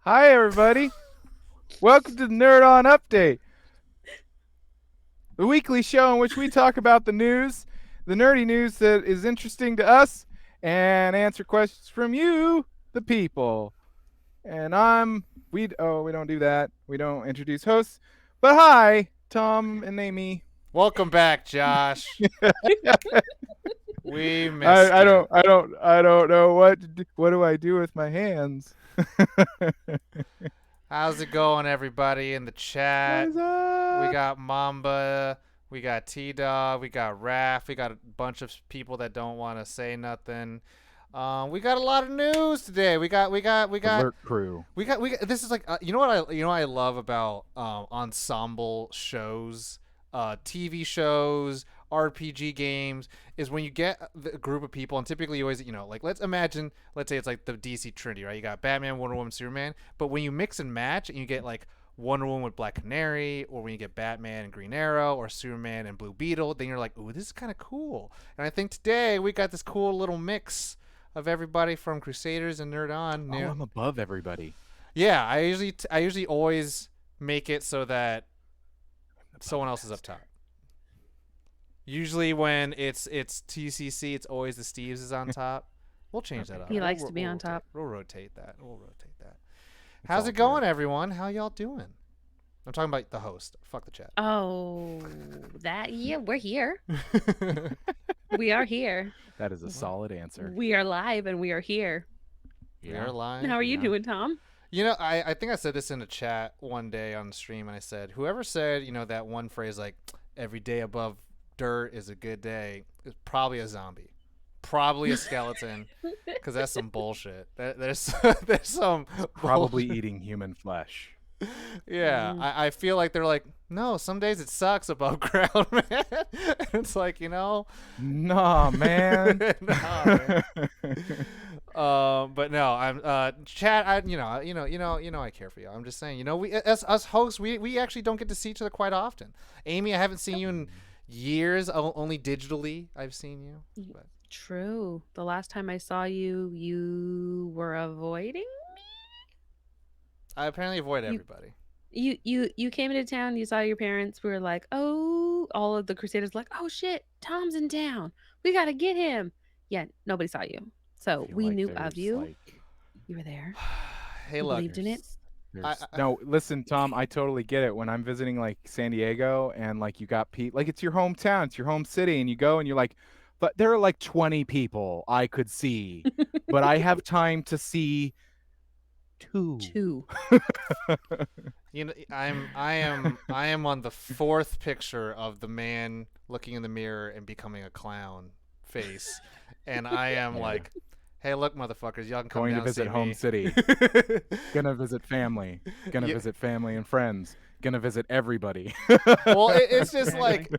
Hi, everybody. Welcome to the Nerd On Update, the weekly show in which we talk about the news, the nerdy news that is interesting to us, and answer questions from you, the people. And we don't do that. We don't introduce hosts. But hi, Tom and Amy. Welcome back, Josh. We I, missed I you. don't I don't I don't know what do I do with my hands. How's it going, everybody in the What chat? is We up? got Mamba, we got T Dog, we got Raph, we got a bunch of people that don't want to say nothing. We got a lot of news today. Alert crew. This is like you know what I love about ensemble shows, TV shows, RPG games is when you get a group of people, and typically you always like let's say it's like the DC Trinity, right? You got Batman, Wonder Woman, Superman, but when you mix and match and you get like Wonder Woman with Black Canary, or when you get Batman and Green Arrow, or Superman and Blue Beetle, then you're like, ooh, this is kind of cool. And I think today we got this cool little mix of everybody from Crusaders and Nerd On. Oh, I'm above everybody. Yeah, I usually always make it so that someone else is up top. Usually when it's TCC, it's always the Steves is on top. We'll change that Okay, up. good. He likes to be on top. We'll rotate that. We'll rotate that. It's How's all it going, good. everyone? How y'all doing? I'm talking about the host. Fuck the chat. Oh, we're here. We are here. That is a solid answer. We are live and we are here. We are live. How are you Yeah. doing, Tom? You know, I think I said this in a chat one day on the stream, and I said, whoever said, that one phrase like, every day above dirt is a good day, is probably a zombie. Probably a skeleton, because that's some bullshit. There's some Probably bullshit. eating human flesh. Yeah, I feel like they're like, no, some days it sucks above ground, man. And it's like, Nah, man. nah, man. But no, I'm Chad. I care for you. I'm just saying, we as us hosts, we actually don't get to see each other quite often. Amy, I haven't seen you in years. Only digitally, I've seen you. But True. The last time I saw you, you were avoiding. I apparently avoid You everybody. you came into town. You saw your parents. We were like, oh, all of the Crusaders were like, oh shit, Tom's in town. We gotta get him. Yeah, nobody saw you, I so feel we like knew of there's you. like You were there. Hey, We look. believed in it. there's I, there's I no listen, Tom, I totally get it when I'm visiting like San Diego and like you got like it's your hometown, it's your home city, and you go and you're like, but there are like 20 people I could see, but I have time to see two. Two. I am on the fourth picture of the man looking in the mirror and becoming a clown face, and I am Yeah. like, hey, look, motherfuckers, y'all can come Going to down and see visit home me. city. Gonna visit family. Gonna Yeah, visit family and friends. Gonna visit everybody. well, it's just like,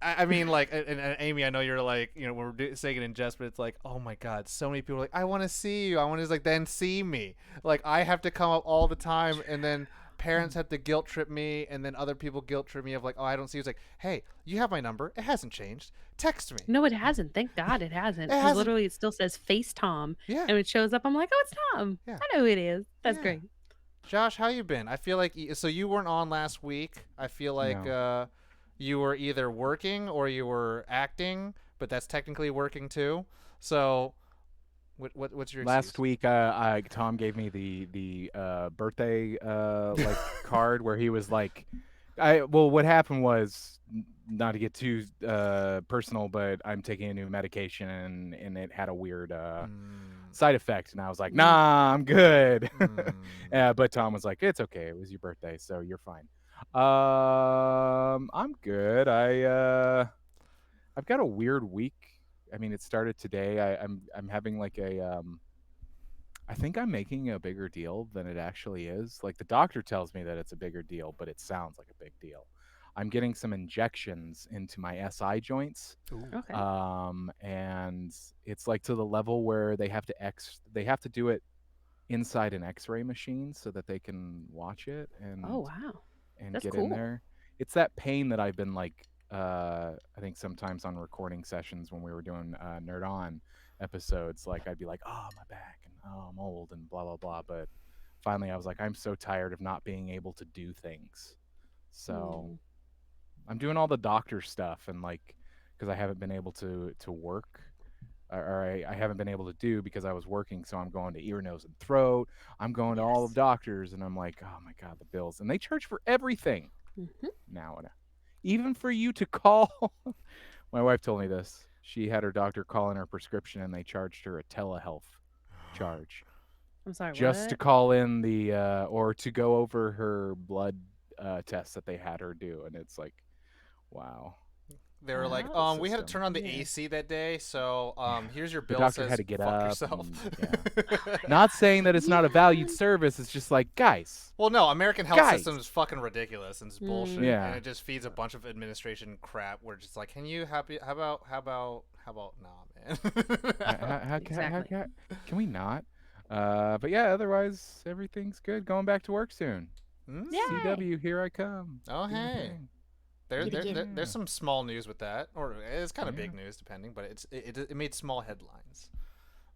I mean, like, and Amy, I know you're like, we're saying it in jest, but it's like, oh my god, so many people are like, I want to see you. I want to like then see me. Like, I have to come up all the time, and then parents have to guilt trip me, and then other people guilt trip me of like, oh, I don't see you. It's like, hey, you have my number. It hasn't changed. Text me. No, it hasn't. Thank God it hasn't. It Because hasn't. literally it still says Face Tom. Yeah, And when it shows up, I'm like, oh, it's Tom. yeah, I know who it is. That's yeah. great. Josh, how you been? I feel like so you weren't on last week. I feel like No. you were either working or you were acting, but that's technically working too. So, what's your Last excuse? week, Tom gave me the birthday like card where he was like, what happened was not to get too personal, but I'm taking a new medication and it had a weird Mm, side effect, and I was like, Mm. nah, I'm good. mm. But Tom was like, it's okay, it was your birthday, so you're fine. I'm good. I've got a weird week. I mean, it started today. I'm having like I think I'm making a bigger deal than it actually is. Like the doctor tells me that it's a bigger deal, but it sounds like a big deal. I'm getting some injections into my SI joints. Ooh. Okay. And it's like to the level where they have to do it inside an X-ray machine so that they can watch it Oh, and wow. and That's get in cool. there. It's that pain that I've been like I think sometimes on recording sessions when we were doing Nerd On episodes, like I'd be like, oh, my back and oh, I'm old and blah blah blah. But finally I was like, I'm so tired of not being able to do things. So Mm. I'm doing all the doctor stuff and like because I haven't been able to work or I haven't been able to do because I was working. So I'm going to ear, nose, and throat. I'm going to all the Yes. doctors, and I'm like, oh my god, the bills, and they charge for everything Hmm. now. Even for you to call. My wife told me this. She had her doctor call in her prescription, and they charged her a telehealth charge I'm sorry, just to what? call in the or to go over her blood tests that they had her do, and it's like, wow, They were like, the Oh, we had to turn system. on the yeah. AC that day, so here's your The bill. doctor had Says to get fuck up, yourself. and yeah. Not saying that it's not a valued Yeah. service. It's just like, guys, Well, no, American health system guys. is fucking ridiculous and it's bullshit, Mm. and Yeah. it just feeds a bunch of administration crap. We're just like, can you happy? How about nah, man. Exactly. Can we not? But yeah, otherwise everything's good. Going back to work soon. Yay. CW, here I come. Oh Doing the hey, thing. Get it, get it. there's Yeah. some small news with that, or it's kind of Yeah. big news depending, but it made small headlines.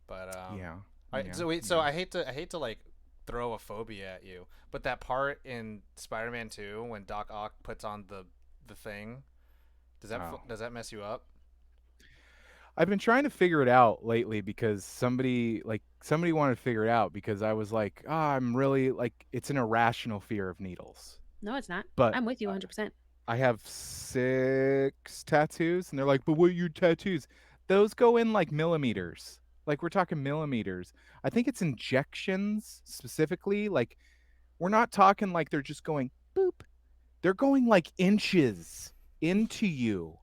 But Yeah. Yeah. so wait, so Yeah. I hate to like throw a phobia at you, but that part in Spider-Man 2 when Doc Ock puts on the thing, Oh. does that mess you up? I've been trying to figure it out lately because somebody wanted to figure it out because I was like, I'm really like it's an irrational fear of needles. No, it's not. But I'm with you 100%. I have 6 tattoos, and they're like, "But what are your tattoos?" Those go in like millimeters. Like we're talking millimeters. I think it's injections specifically. Like we're not talking like they're just going boop. They're going like inches into you.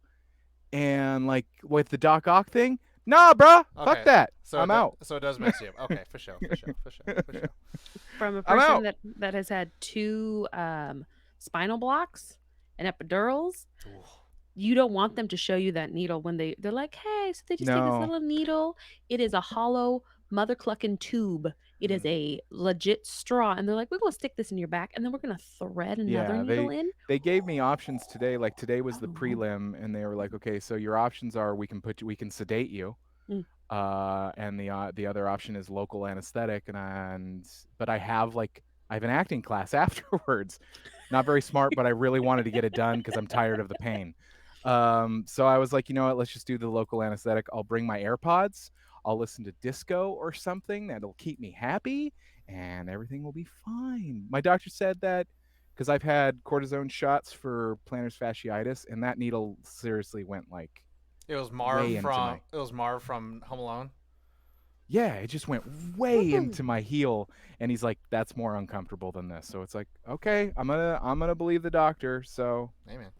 And like with the Doc Ock thing, nah, bruh, fuck Okay, that. I'm out. so it does mess you up. Okay, for sure, for sure. From a I'm person out. that has had 2 spinal blocks and epidurals, Ooh. you don't want them to show you that needle when they're like, hey, so they just take this No. little needle. It is a hollow mother clucking tube. It is Mm. a legit straw. And they're like, we're gonna stick this in your back and then we're gonna thread another Yeah, needle in. they gave me options today. Like today was the Oh. prelim, and they were like, okay, so your options are we can sedate you, Mm. and the other option is local anesthetic, but I have an acting class afterwards. Not very smart, but I really wanted to get it done because I'm tired of the pain. So I was like, you know what? Let's just do the local anesthetic. I'll bring my AirPods. I'll listen to disco or something that'll keep me happy, and everything will be fine. My doctor said that because I've had cortisone shots for plantar fasciitis, and that needle seriously went like way into my It was Marv from Home Alone. yeah, it just went way Woo. into my heel, and he's like, "That's more uncomfortable than this." So it's like, okay, I'm gonna believe the doctor. So Hey man,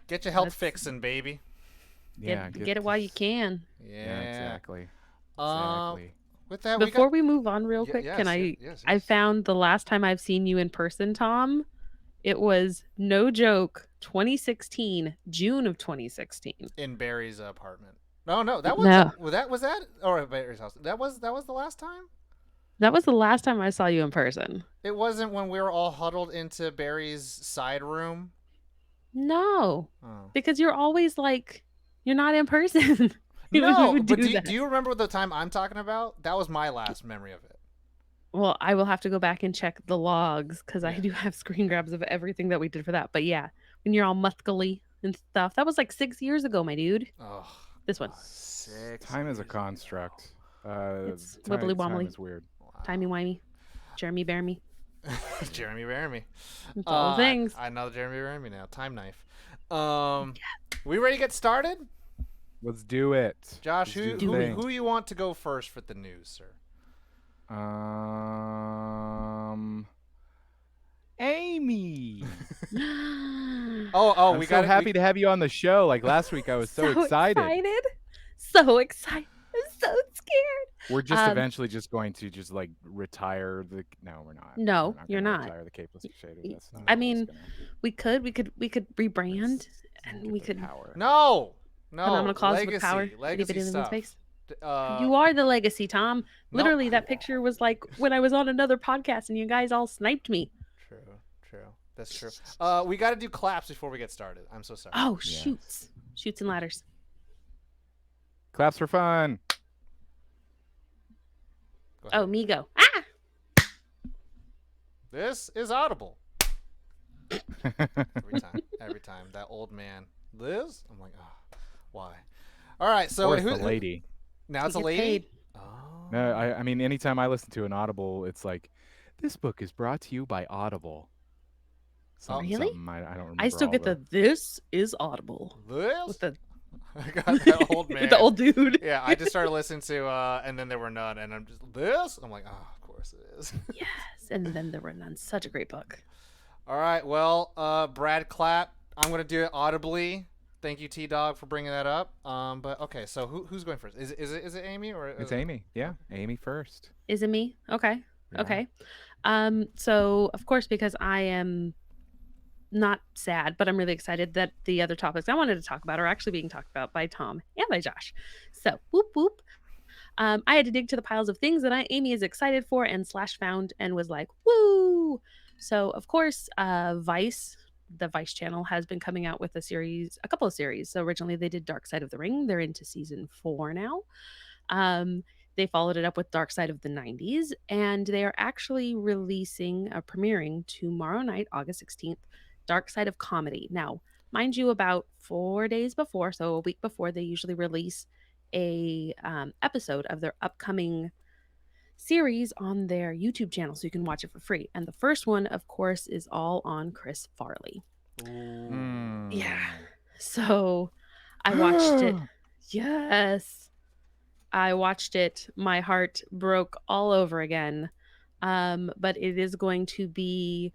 get your health That's fixing, baby. yeah, get it while you can. yeah, exactly, Um, exactly. with that Before we move on real Y- quick, yes, can ye- yes, I yes. found the last time I've seen you in person, Tom. It was no joke, 2016, June of 2016. In Barry's apartment. No, that was No, was that or Barry's house. That was the last time. that was the last time I saw you in person. It wasn't when we were all huddled into Barry's side room. No, Oh. because you're always like, you're not in person. We No, would but do that. do you remember the time I'm talking about? That was my last memory of it. Well, I will have to go back and check the logs because I Yeah. do have screen grabs of everything that we did for that. But yeah, when you're all muscly and stuff, that was like 6 years ago, my dude. Oh, This one, 6 Time is a years ago. construct. it's wibbly Time wobbly, is weird. Wow. timey wimey, Jeremy bear me. Jeremy Bearimy. It's all the things. I know Jeremy Bearimy now. Time knife. We ready to get started? Let's do it. Josh, Let's do the thing. who you want to go first for the news, sir? Amy. Oh, I'm we so got happy to have you on the show. Like last week, I was so excited. So excited. I'm so scared. We're just eventually just going to just like retire the. No, we're not. No, We're not you're gonna not. retire the Capeless Crusader. That's not. I how it's mean, gonna- we could rebrand let's and get we the could power. No. phenomenal cause Legacy, with power. legacy Leave it in stuff. space. Uh, You are the legacy, Tom. no. Literally, that picture was like when I was on another podcast and you guys all sniped me. True. That's true. We got to do claps before we get started. I'm so sorry. Oh, Yes. shoots and ladders. Claps for fun. Go ahead. Oh, me go. Ah! This is Audible. Every time. Every time. That old man. Liz? I'm like, oh, why? All right, so Or wait, it's the who lady. now He it's a gets lady? paid. No, Oh. I mean, anytime I listen to an Audible, it's like, "This book is brought to you by Audible." Oh, Something, Really? something. I don't I remember still all get the. the "This is Audible" with Liz? the I got that old with the man. old dude. Yeah, I just started listening to and then there were none and I'm just this? I'm like, oh, of course it is. Yes, and then there were none. Such a great book. All right, well, Brad Clapp, I'm gonna do it audibly. Thank you, T Dog, for bringing that up. But okay, so who's going first? Is it Amy or It's is it? Amy. Yeah, Okay. Amy first. Is it me? Okay. Yeah. Okay. So of course, because I am not sad, but I'm really excited that the other topics I wanted to talk about are actually being talked about by Tom and by Josh. So whoop whoop. I had to dig to the piles of things that Amy is excited for and slash found and was like, woo. So of course, Vice, the Vice channel, has been coming out with a couple of series. So originally they did Dark Side of the Ring. They're into season 4 now. Um, they followed it up with Dark Side of the 90s, and they are actually premiering tomorrow night, August 16th, Dark Side of Comedy. Now, mind you, about 4 days before, so a week before, they usually release a episode of their upcoming series on their YouTube channel, so you can watch it for free. And the first one, of course, is all on Chris Farley. Yeah. Mm. So I watched it. Yes. I watched it. My heart broke all over again. But it is going to be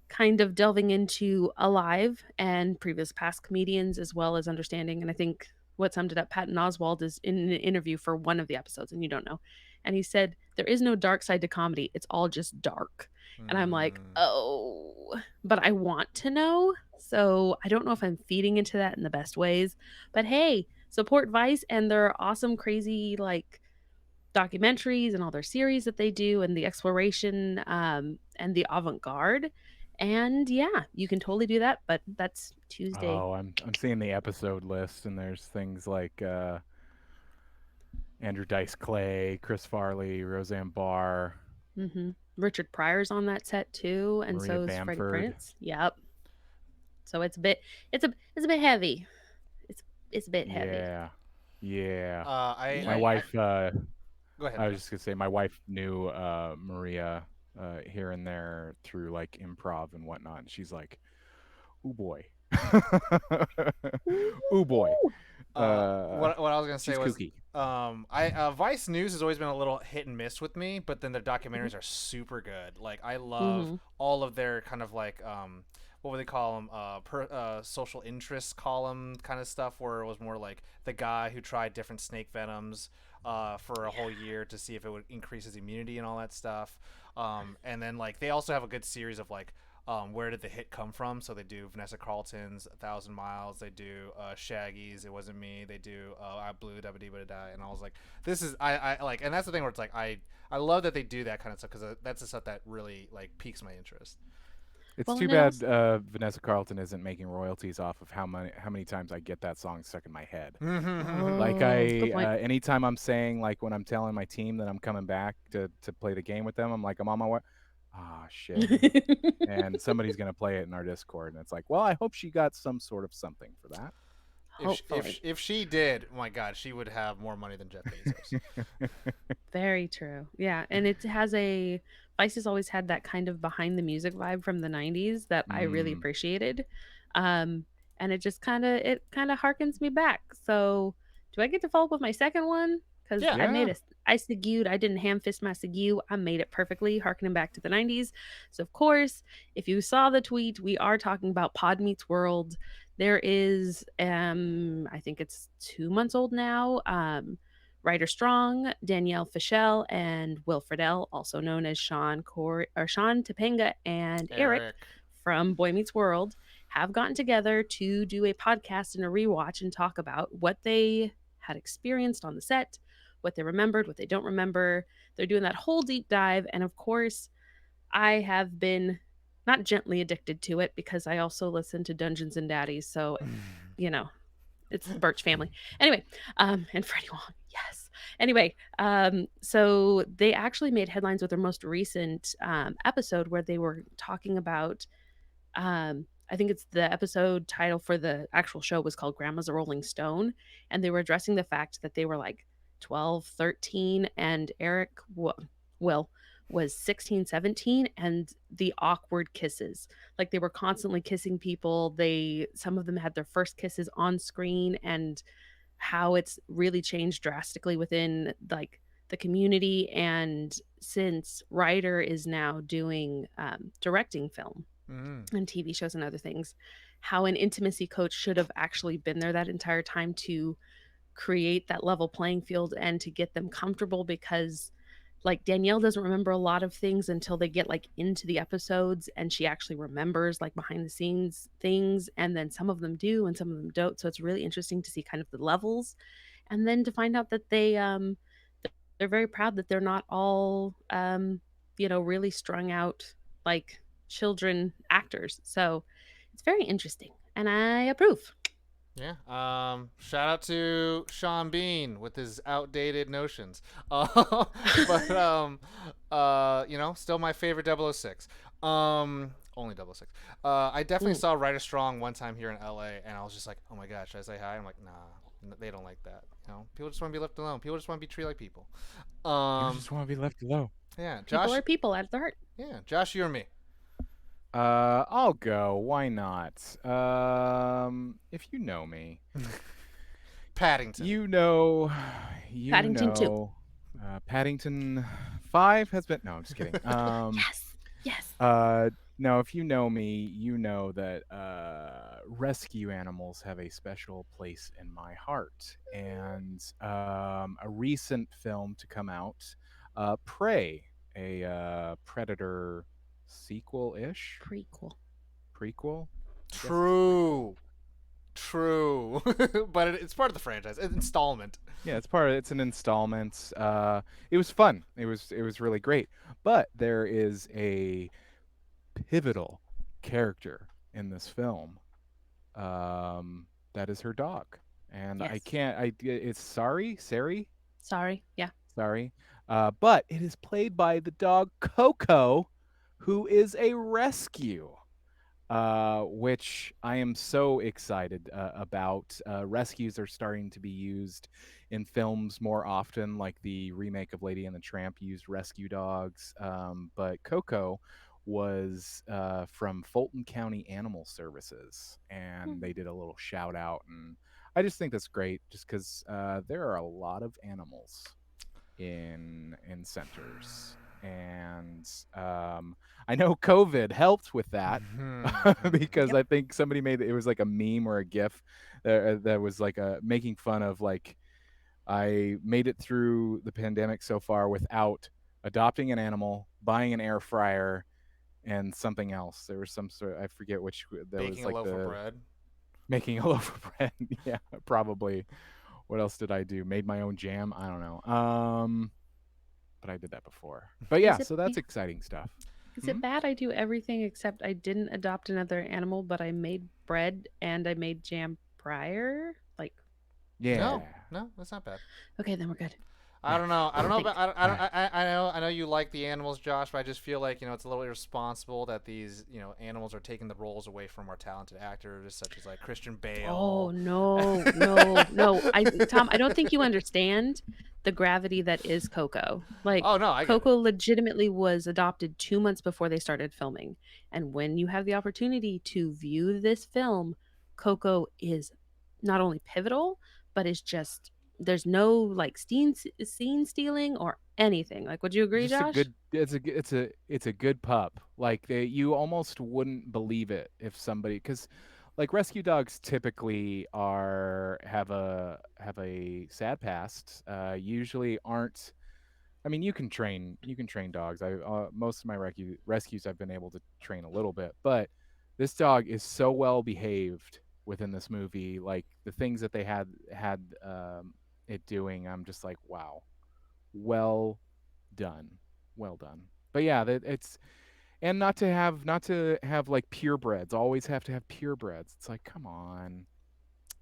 kind of delving into Alive and previous past comedians as well as understanding. And I think what summed it up, Patton Oswalt is in an interview for one of the episodes, and you don't know. And he said, there is no dark side to comedy. It's all just dark. And I'm like, Mm. oh, but I want to know. So I don't know if I'm feeding into that in the best ways. But hey, support Vice and their awesome, crazy, like, documentaries and all their series that they do and the exploration and the avant-garde. And yeah, you can totally do that, but that's Tuesday. Oh, I'm seeing the episode list, and there's things like Andrew Dice Clay, Chris Farley, Roseanne Barr, Richard Pryor's on that set too, and Maria so is Freddie Bamford. Prinze. Yep. So it's a bit heavy. It's it's a bit heavy. Yeah, yeah. My Yeah. wife. Go ahead. I was just gonna say, my wife knew Maria here and there through like improv and whatnot, and she's like, "Ooh boy, ooh boy." Ooh. What I was gonna say She's was, kooky. I Vice News has always been a little hit and miss with me, but then their documentaries are super good. Like I love Mhm. all of their kind of like what would they call them? Social interest column kind of stuff, where it was more like the guy who tried different snake venoms for a whole year to see if it would increase his immunity and all that stuff. And then like they also have a good series of like where did the hit come from? So they do Vanessa Carlton's A Thousand Miles. They do Shaggy's It Wasn't Me. They do I Blew Dabba Dee Die. And I was like, this is I like, and that's the thing where it's like I love that they do that kind of stuff because that's the stuff that really like piques my interest. It's Well, too and it bad also Vanessa Carlton isn't making royalties off of how many times I get that song stuck in my head. Like good I, point. anytime I'm saying, like when I'm telling my team that I'm coming back to play the game with them, I'm like, I'm on my way. Ah, shit. And somebody's gonna play it in our Discord, and it's like, well, I hope she got some sort of something for that. Hopefully. If she did, oh my God, she would have more money than Jeff Bezos. Very true. Yeah, and it has a Vice has always had that kind of behind the music vibe from the 90s that I really Mm, appreciated. Um and it kind of harkens me back. So, do I get to follow up with my second one? Cuz Yeah. yeah. I segued, I didn't ham fist my segue. I made it perfectly harkening back to the 90s. So, of course, if you saw the tweet, we are talking about Pod Meets World. There is I think it's 2 months old now. Ryder Strong, Danielle Fischel, and Will Friedle, also known as Sean Topanga and Eric Eric. from Boy Meets World, have gotten together to do a podcast and a rewatch and talk about what they had experienced on the set, what they remembered, what they don't remember. They're doing that whole deep dive. And of course, I have been not gently addicted to it because I also listen to Dungeons and Daddies. So, you know, it's the Birch family. Anyway, and Freddie Wong, yes. Anyway, so they actually made headlines with their most recent episode where they were talking about I think it's the episode title for the actual show was called Grandma's a Rolling Stone. And they were addressing the fact that they were like 12, 13, and Will was 16, 17, and the awkward kisses. Like they were constantly kissing people. Some of them had their first kisses on screen, and how it's really changed drastically within like the community. And since Ryder is now doing directing film Mm. and TV shows and other things, how an intimacy coach should have actually been there that entire time to create that level playing field and to get them comfortable, because like Danielle doesn't remember a lot of things until they get like into the episodes, and she actually remembers like behind the scenes things, and then some of them do and some of them don't. So it's really interesting to see kind of the levels, and then to find out that they're very proud that they're not all really strung out like children actors. So it's very interesting and I approve. Yeah. Shout out to Sean Bean with his outdated notions. But still my favorite 006. Only 006. I definitely Mm. saw Ryder Strong one time here in LA, and I was just like, oh my gosh, should I say hi? I'm like, nah, they don't like that. People just want to be left alone. People just want to be treated like people. You Um, just want to be left alone. yeah, People Josh. are people at their heart. Yeah, Josh, you or me? I'll go. Why not? If you know me, Paddington. you know, you Paddington 2. know, Paddington 5 has been. No, I'm just kidding. Yes. Yes. Uh, no, if you know me, you know that rescue animals have a special place in my heart. And a recent film to come out, Prey, a Predator sequel-ish, Prequel. prequel. I guess it's a prequel. True. True. But it's part of the franchise. It's installment. Yeah, it's an installment. It was fun. It was really great. But there is a pivotal character in this film. That is her dog, and I Yes. can't. It's Sari. Sorry. Yeah. Sorry. But it is played by the dog Coco, who is a rescue. Which I am so excited about. Rescues are starting to be used in films more often, like the remake of Lady and the Tramp used rescue dogs. But Coco was from Fulton County Animal Services, and Hmm. they did a little shout out. And I just think that's great, just because there are a lot of animals in centers. And I know COVID helped with that because Yep. I think somebody made it was like a meme or a GIF that was like making fun of like I made it through the pandemic so far without adopting an animal, buying an air fryer, and something else. There was some sort I forget which there was Baking a like loaf of the bread. making a loaf of bread. Yeah, probably. What else did I do? Made my own jam. I don't know. But I did that before. But Is yeah, it so that's exciting stuff. is Hmm? it bad I do everything except I didn't adopt another animal, but I made bread and I made jam prior? Like, Yeah. No, no, that's not bad. okay, then we're good. I don't know. I don't I know think. about. I know you like the animals, Josh, but I just feel like it's a little irresponsible that these animals are taking the roles away from our talented actors, such as like Christian Oh Bale. no, no, no. Tom, I don't think you understand the gravity that is Coco. Like Oh no, I get it. Coco legitimately was adopted 2 months before they started filming. And when you have the opportunity to view this film, Coco is not only pivotal, but is just there's no like scene stealing or anything. Like, would you agree, Just a Josh? good it's a good pup. Like you almost wouldn't believe it if somebody cuz like rescue dogs typically are have a sad past. Usually aren't I mean, you can train dogs. I most of my rescues I've been able to train a little bit, but this dog is so well behaved within this movie. Like the things that they had it doing, I'm just like, wow, well done, well done. But yeah, it's and not to have like purebreds. Always have to have purebreds. It's like, come on.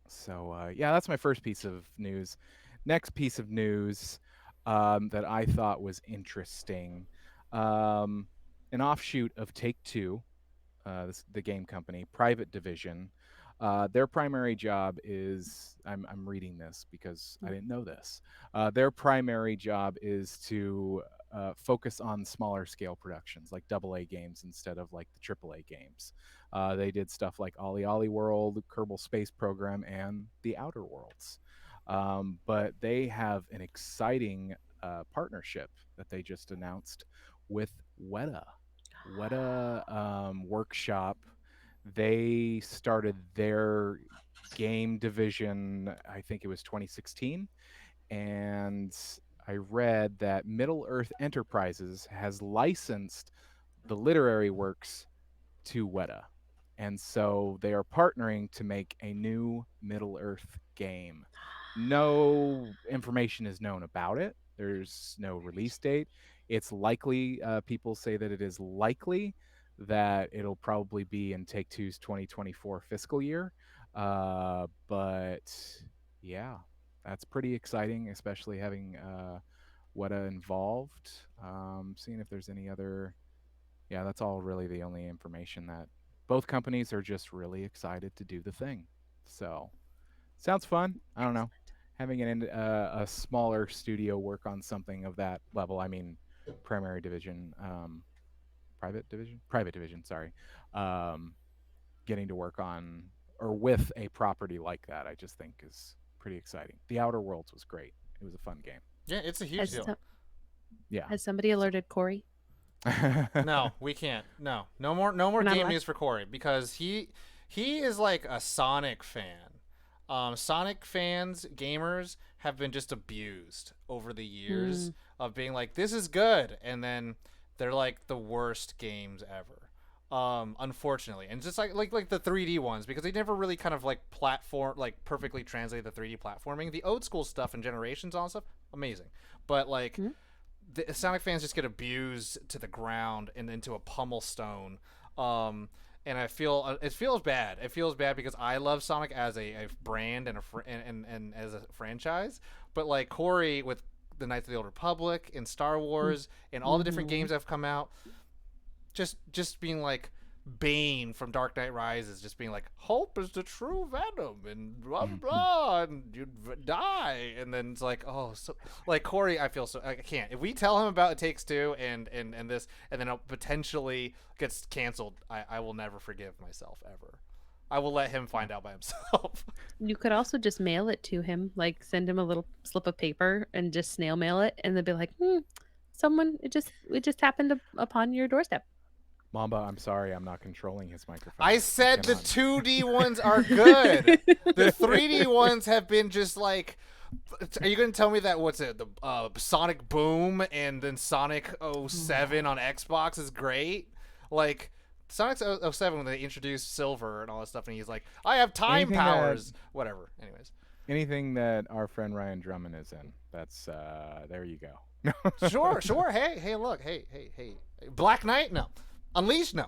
So yeah, that's my first piece of news. next piece of news that I thought was interesting. Um, an offshoot of Take Two, the game company, private division. Their primary job is I'm reading this because I didn't know this. Their primary job is to focus on smaller scale productions like AA games instead of like the AAA games. They did stuff like Ollie Ollie World, Kerbal Space Program, and The Outer Worlds. But they have an exciting partnership that they just announced with Weta. Weta Workshop. They started their game division, I think it was 2016. And I read that Middle Earth Enterprises has licensed the literary works to Weta. And so they are partnering to make a new Middle Earth game. No information is known about it. There's no release date. It's likely, people say that it is likely that it'll probably be in Take Two's 2024 fiscal year. But yeah, that's pretty exciting, especially having Weta involved. Seeing if there's any other, yeah, that's all really the only information that both companies are just really excited to do the thing. So sounds fun. I don't know. Excellent. Having a smaller studio work on something of that level. I mean, primary division, private division. Sorry, um, getting to work on or with a property like that, I just think is pretty exciting. The Outer Worlds was great. It was a fun game. Yeah, it's a huge Has deal. so- Yeah. has somebody alerted Corey? No, we can't. No, no more We're not game allowed. news for Corey because he is like a Sonic fan. Sonic fans, gamers have been just abused over the years Mm. of being like, this is good, and then they're like the worst games ever. Unfortunately, and just like the 3D ones because they never really kind of like platform like perfectly translate the 3D platforming. The old school stuff and Generations on stuff, amazing, but like Mm. the Sonic fans just get abused to the ground and into a pummel stone. Um, and I feel it feels bad. It feels bad because I love Sonic as a brand and and as a franchise. But like Corey with the Knights of the Old Republic and Star Wars and all the different Mm-hmm. games that have come out, just being like Bane from Dark Knight Rises, just being like, hope is the true venom, and blah blah blah, and you die, and then it's like, oh, so like Corey, I feel so I can't. If we tell him about It Takes Two and this, and then it potentially gets canceled, I will never forgive myself ever. I will let him find out by himself. You could also just mail it to him, like send him a little slip of paper and just snail mail it, and they'd be like, someone it just happened upon your doorstep. Mamba, I'm sorry, I'm not controlling his microphone. I I said the cannot. 2D ones are good. The 3D ones have been just like. Are you going to tell me that what's it? The Sonic Boom and then Sonic '07 on Xbox is great? Like Sonic '07 when they introduced Silver and all that stuff, and he's like, "I have time Anything that powers." Whatever. Anyways, anything that our friend Ryan Drummond is in, that's there you go. sure, sure. Hey, look, hey. Black Knight, no. Unleashed, no.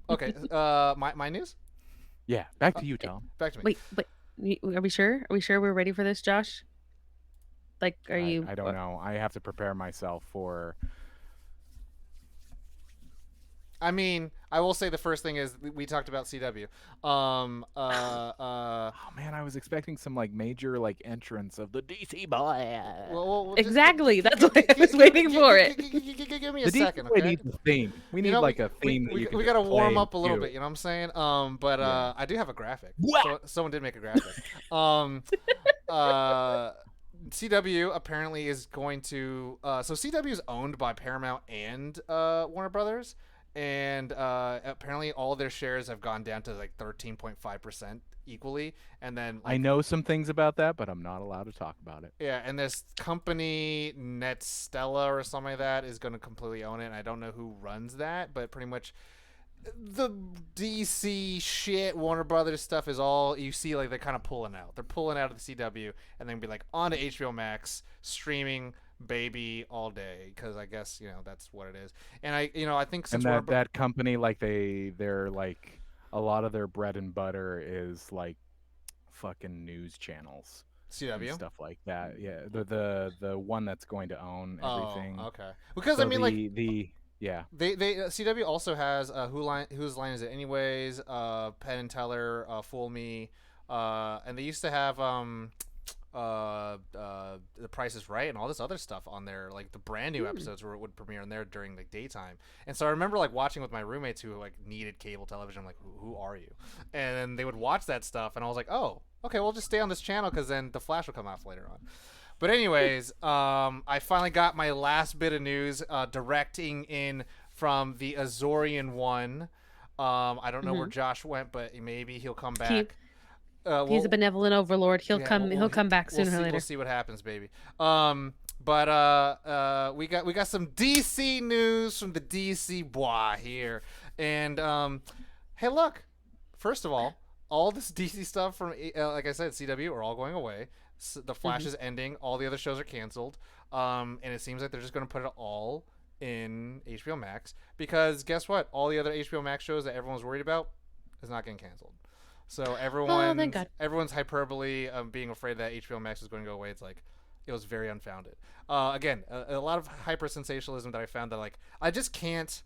Okay. My news. Yeah, back to you, Tom. Back to me. Wait, are we sure? Are we sure we're ready for this, Josh? Like, are you? I don't know. I have to prepare myself for. I mean, I will say the first thing is we talked about CW. Oh man, I was expecting some like major like entrance of the DC boy. Exactly. That's what I was waiting for it. Give me a The DC second, boy okay? needs a theme. We need like a theme that you can we just gotta warm play up a little to. bit. You know what I'm saying? But Yeah. I do have a graphic. What? So someone did make a graphic. Uh, CW apparently is going to. So CW is owned by Paramount and Warner Brothers, and apparently all their shares have gone down to like 13.5% equally, and then I like, know some things about that, but I'm not allowed to talk about it. yeah, and this company Netstella or something like that is going to completely own it. And I don't know who runs that, but pretty much the DC shit, Warner Brothers stuff is all you see. Like they're kind of pulling out. They're pulling out of the CW and then be like on to HBO Max streaming baby all day because I guess that's what it is. And I think since And that company, like they're like a lot of their bread and butter is like fucking news channels. and CW. stuff like that. Yeah, the one that's going to own Oh, everything. okay. Because So I mean, like the yeah. they CW also has whose line is it anyways? Penn and Teller, Fool Me, and they used to have The Price is Right and all this other stuff on there, like the brand new episodes where it would premiere in there during like daytime. And so I remember like watching with my roommates who like needed cable television. I'm like, who are you? And then they would watch that stuff, and I was like, oh, okay, we'll just stay on this channel because then The Flash will come off later on. But anyways, I finally got my last bit of news, directing in from the Azorian one. I don't know where Josh went, but maybe he'll come He, back. he's a benevolent overlord. He'll Yeah, come. He'll come back we'll sooner or see. later. We'll see what happens, baby. But we got some DC news from the DC bois here, and hey, look. First of all this DC stuff from like I said, CW are all going away. The Flash is ending. All the other shows are canceled. And it seems like they're just going to put it all in HBO Max because guess what? All the other HBO Max shows that everyone's worried about is not getting canceled. So Thank God. everyone's hyperbole of being afraid that HBO Max is going to go away. It's like it was very unfounded. Again, a lot of hyper sensationalism that I found that like I just can't.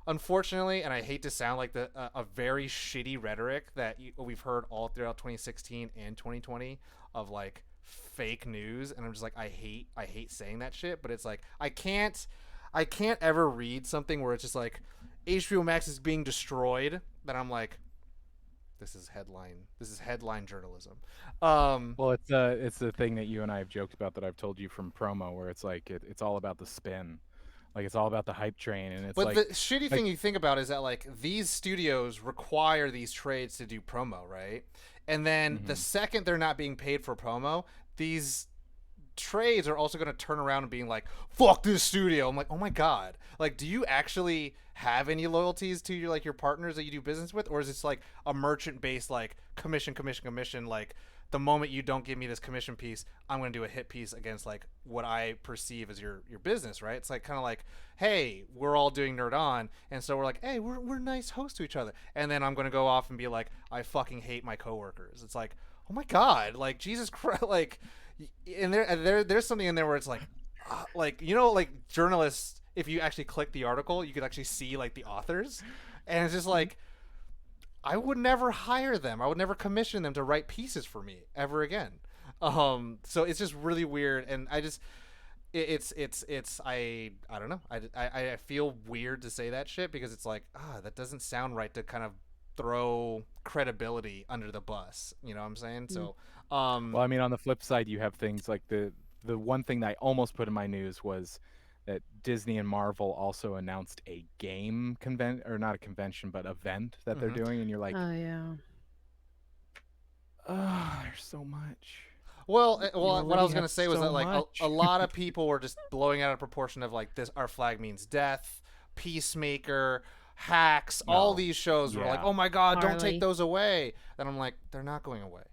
Unfortunately, and I hate to sound like a very shitty rhetoric that we've heard all throughout 2016 and 2020 of like fake news, and I'm just like I hate saying that shit, but it's like I can't ever read something where it's just like HBO Max is being destroyed that I'm like this is headline journalism. Well, it's the thing that you and I have joked about that I've told you from promo, where it's like it's all about the spin, like it's all about the hype train, and it's But like the shitty thing you think about is that like these studios require these trades to do promo, right? And then the second they're not being paid for promo, these trades are also going to turn around and being like, "Fuck this studio." I'm like, "Oh my god!" Like, do you actually have any loyalties to your like your partners that you do business with, or is this like a merchant based like commission? Like the moment you don't give me this commission piece, I'm going to do a hit piece against like what I perceive as your business, right? It's like kind of like, hey, we're all doing Nerd On, and so we're like, hey, we're nice hosts to each other, and then I'm going to go off and be like, I fucking hate my coworkers. It's like, oh my god, like Jesus Christ, like, and there's something in there where it's like you know, like journalists, if you actually click the article, you could actually see like the authors, and it's just like. I would never hire them. I would never commission them to write pieces for me ever again. So it's just really weird, and I just it's I don't know. I feel weird to say that shit because it's like that doesn't sound right to kind of throw credibility under the bus. You know what I'm saying? So well, I mean, on the flip side, you have things like the one thing that I almost put in my news was that Disney and Marvel also announced a game or not a convention, but event that they're doing, and you're like, Oh yeah. oh, there's so much. Well, what I was already gonna have say was so that like much. a lot of people were just blowing out of proportion of like this. Our flag means death. Peacemaker, Hacks, all these shows were like, Yeah. oh my god, don't Harley. take those away. And I'm like, they're not going away.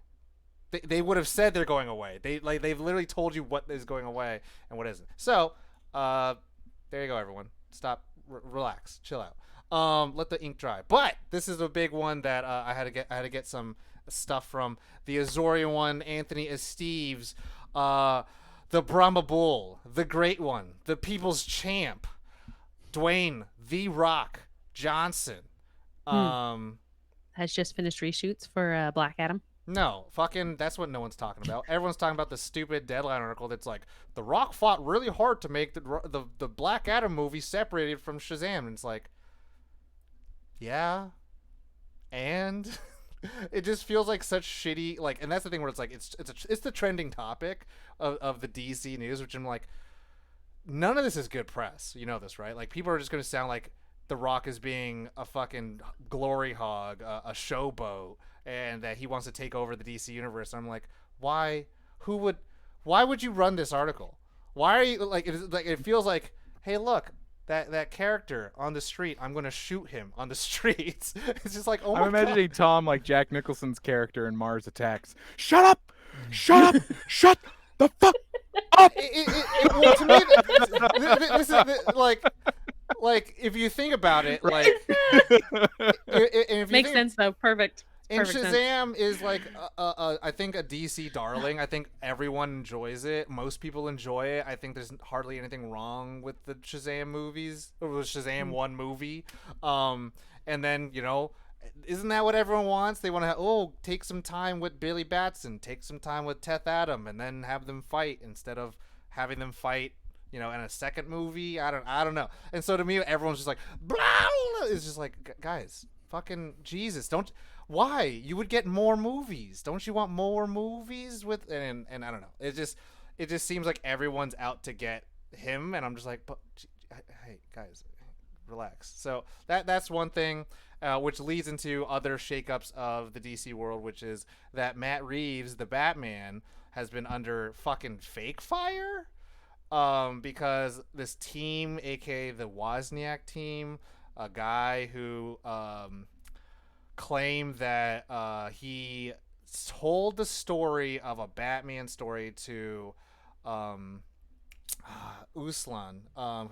They would have said they're going away. They've literally told you what is going away and what isn't. So, there you go, everyone. Stop, relax, chill out. Let the ink dry. But this is a big one that I had to get some stuff from the Azorian one, Anthony Esteves, the Brahma Bull, the Great One, the People's Champ, Dwayne The Rock Johnson. Has just finished reshoots for Black Adam. No, fucking, that's what no one's talking about. Everyone's talking about the stupid Deadline article that's like, The Rock fought really hard to make the Black Adam movie separated from Shazam. And it's like, yeah, and it just feels like such shitty, like, and that's the thing where it's like, it's the trending topic of the DC news, which I'm like, none of this is good press. You know this, right? Like, people are just going to sound like The Rock is being a fucking glory hog, a showboat, and that he wants to take over the DC universe. And I'm like, why? Why would you run this article? Why are you like? It feels like, hey, look, that character on the street. I'm gonna shoot him on the streets. It's just like, oh my I'm imagining god. Tom like Jack Nicholson's character in Mars Attacks. Shut up! Shut up! Shut the fuck up! Well, to me, this is like if you think about it, like if you Makes think, sense though. Perfect. And Perfect sense. Shazam is like, I think a DC darling. I think everyone enjoys it. Most people enjoy it. I think there's hardly anything wrong with the Shazam movies or the Shazam Mm. one movie. And then isn't that what everyone wants? They want to take some time with Billy Batson, take some time with Teth Adam, and then have them fight instead of having them fight. In a second movie. I don't know. And so to me, everyone's just like, blah, blah. It's just like, guys, fucking Jesus, don't. Why? You would get more movies. Don't you want more movies with? And I don't know. It just seems like everyone's out to get him, and I'm just like, but hey guys, relax. So that's one thing, which leads into other shakeups of the DC world, which is that Matt Reeves, the Batman, has been under fucking fake fire. Because this team, aka the Wozniak team, a guy who claimed that he told the story of a Batman story to um, Uslan,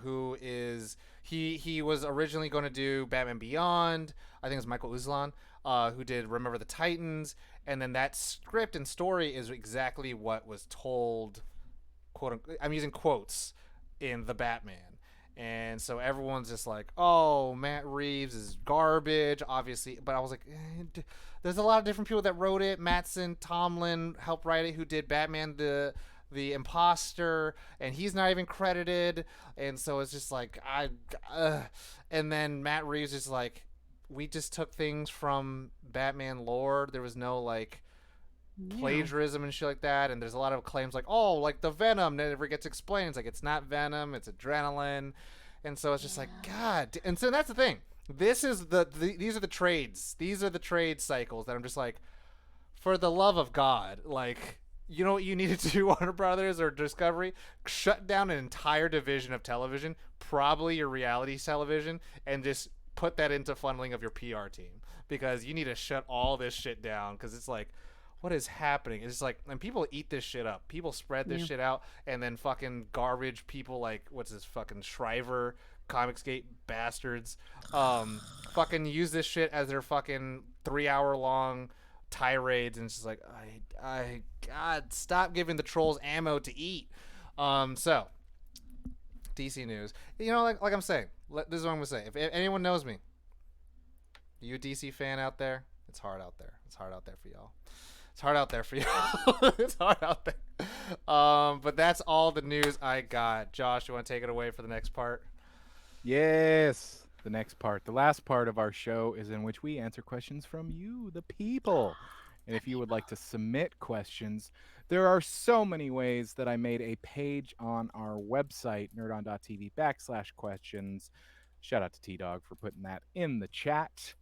who is he was originally going to do Batman Beyond. I think it's Michael Uslan, who did Remember the Titans, and then that script and story is exactly what was told. Quote, I'm using quotes in the Batman. And so everyone's just like, "Oh, Matt Reeves is garbage," obviously. But I was like, "There's a lot of different people that wrote it. Mattson, Tomlin helped write it, who did Batman the Imposter, and he's not even credited." And so it's just like and then Matt Reeves is like, "We just took things from Batman lore. There was no like." Yeah. Plagiarism and shit like that, and there's a lot of claims like, oh, like the venom never gets explained. It's like, it's not venom, it's adrenaline. And so it's just like, god. And so that's the thing, this is these are the trades, cycles that I'm just like, for the love of god, like, you know what you need to do, Warner Brothers or Discovery? Shut down an entire division of television, probably your reality television, and just put that into funneling of your PR team, because you need to shut all this shit down, because it's like, what is happening? It's like, and people eat this shit up. People spread this Yeah. shit out, and then fucking garbage people like, what's this fucking Shriver, Comicsgate bastards, fucking use this shit as their fucking 3 hour long tirades, and it's just like, God, stop giving the trolls ammo to eat. So DC news, like I'm saying, this is what I'm gonna say. If anyone knows me, you a DC fan out there, it's hard out there. It's hard out there for y'all. It's hard out there for you. It's hard out there. But that's all the news I got. Josh, you want to take it away for the next part? Yes. The next part, the last part of our show, is in which we answer questions from you, the people. And if you would like to submit questions, there are so many ways that I made a page on our website, nerdon.tv/questions. Shout out to T-Dog for putting that in the chat.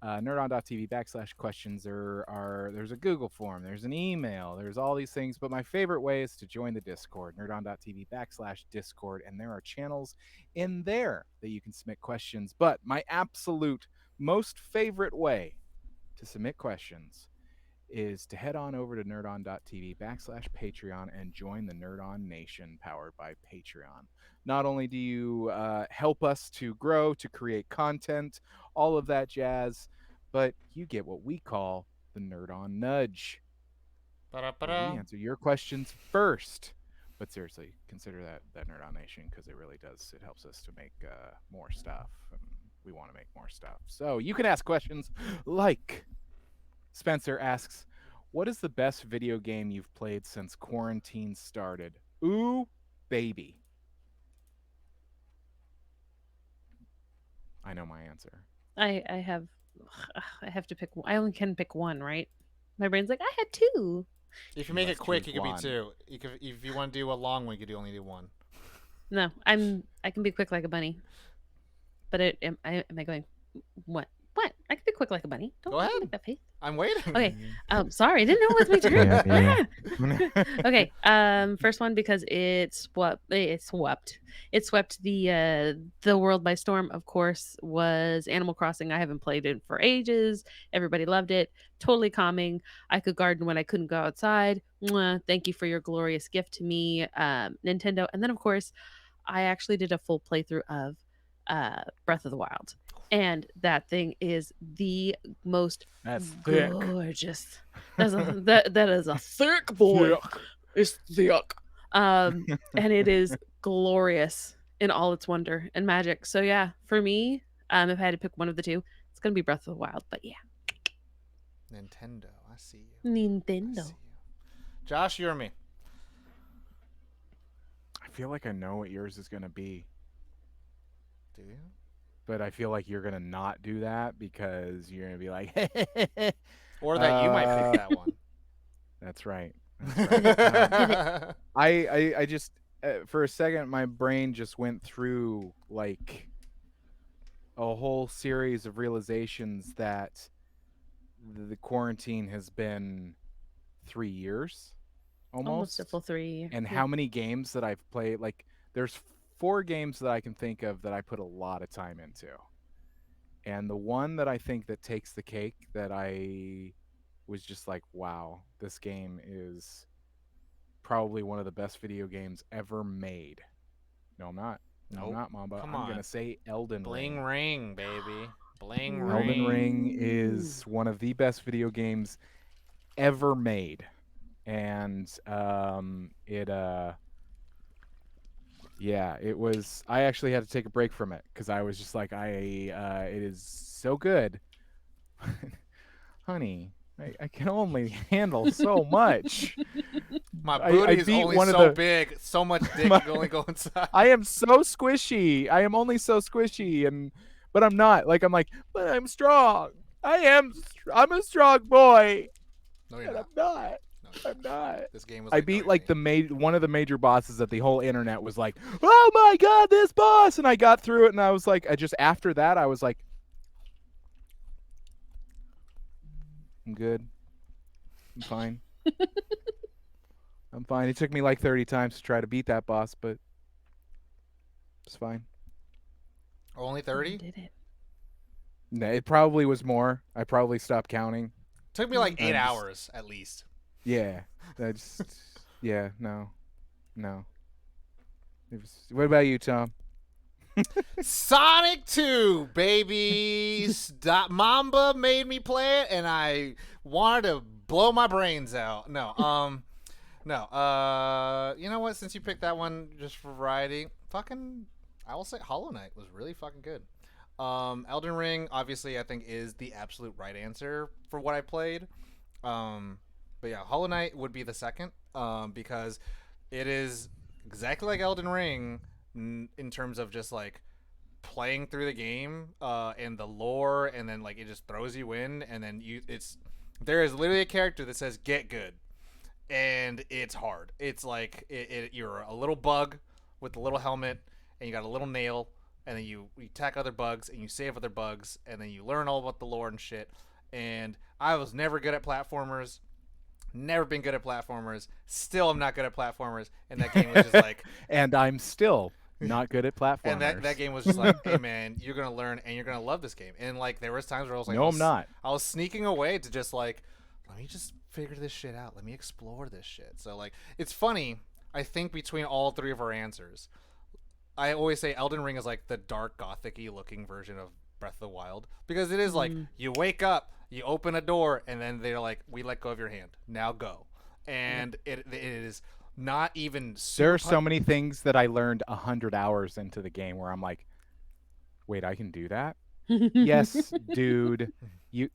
Nerdon.tv/questions. There's a Google form, there's an email, there's all these things. But my favorite way is to join the Discord, nerdon.tv/discord. And there are channels in there that you can submit questions. But my absolute most favorite way to submit questions is to head on over to nerdon.tv/Patreon and join the Nerdon Nation powered by Patreon. Not only do you help us to grow, to create content, all of that jazz, but you get what we call the Nerdon Nudge, where we answer your questions first. But seriously, consider that Nerdon Nation, because it really does. It helps us to make more stuff, and we want to make more stuff. So you can ask questions like Spencer asks, what is the best video game you've played since quarantine started? Ooh, baby. I know my answer. I have I have to pick. I only can pick one, right? My brain's like, I had two. If you You make it must quick, choose it could be one. two. If you want to do a long one, you could only do one. No, I can be quick like a bunny. But am I going? What? What? I can be quick like a bunny. Don't Go ahead. make that face. I'm waiting. Okay. Sorry, I didn't know it was my turn. Okay. First one, because it swept the world by storm. Of course, was Animal Crossing. I haven't played it for ages. Everybody loved it. Totally calming. I could garden when I couldn't go outside. Mwah, thank you for your glorious gift to me, Nintendo. And then, of course, I actually did a full playthrough of Breath of the Wild. and that thing is the most That's thick. gorgeous. That is a thick boy. Thick. It's thick. And it is glorious in all its wonder and magic. So yeah, for me, if I had to pick one of the two, it's gonna be Breath of the Wild. But yeah, Nintendo. I see you. I Nintendo. see you. Josh, you're me. I feel like I know what yours is gonna be, Do you? but I feel like you're gonna not do that because you're gonna be like, Or that you might pick that one. That's right. Hit That's it. right. Hit it. I just for a second my brain just went through like a whole series of realizations that the quarantine has been 3 years Almost a almost, full 3. and Yeah. how many games that I've played. Like there's 4 games that I can think of that I put a lot of time into, and the one that I think that takes the cake that I was just like, wow, this game is probably one of the best video games ever made. No, I'm not. No, I'm Nope. not, Mamba. Come I'm on. gonna say Elden Bling Ring. ring, baby. Bling Elden ring. Ring is one of the best video games ever made, and yeah, it was. I actually had to take a break from it because I was just like, it is so good, honey. I can only handle so much. My I booty is beat only one of so the. big, so much dick My, can only go inside. I am so squishy. I am only so squishy, and but I'm not. Like I'm like, but I'm strong. I am. I'm a strong boy, No, you're and I'm not. not. No, you're I'm not. This game was I like, no, beat you're like me. one of the major bosses that the whole internet was like, "Oh my god, this boss!" And I got through it, and I was like, I just after that, I was like, I'm good. I'm fine. I'm fine. It took me like 30 times to try to beat that boss, but it's fine. Only You 30? did it. No, it probably was more. I probably stopped counting. Took me like 8 I'm just hours at least. yeah. I just yeah, no. No. What about you, Tom? Sonic 2, baby. Mamba made me play it, and I wanted to blow my brains out. No. You know what? Since you picked that one just for variety, fucking, I will say Hollow Knight was really fucking good. Elden Ring, obviously, I think is the absolute right answer for what I played. But yeah, Hollow Knight would be the second, because it is exactly like Elden Ring in terms of just like playing through the game and the lore, and then like it just throws you in, and then there is literally a character that says "get good," and it's hard. It's like you're a little bug with a little helmet, and you got a little nail, and then you attack other bugs, and you save other bugs, and then you learn all about the lore and shit. And I was never good at platformers. Never been good at platformers. Still, I'm not good at platformers. And that game was just like, And I'm still not good at and platformers. that game was just like, hey man, you're gonna learn and you're gonna love this game. And like there was times where I was like, No, I'm not. I was sneaking away to just like, let me just figure this shit out. Let me explore this shit. So like, it's funny. I think between all three of our answers, I always say Elden Ring is like the dark gothic-y looking version of Breath of the Wild, because it is like you wake up, you open a door, and then they're like, we let go of your hand. Now go. And it is not even There super are so many things that I learned 100 hours into the game where I'm like, wait, I can do that? Yes, dude. You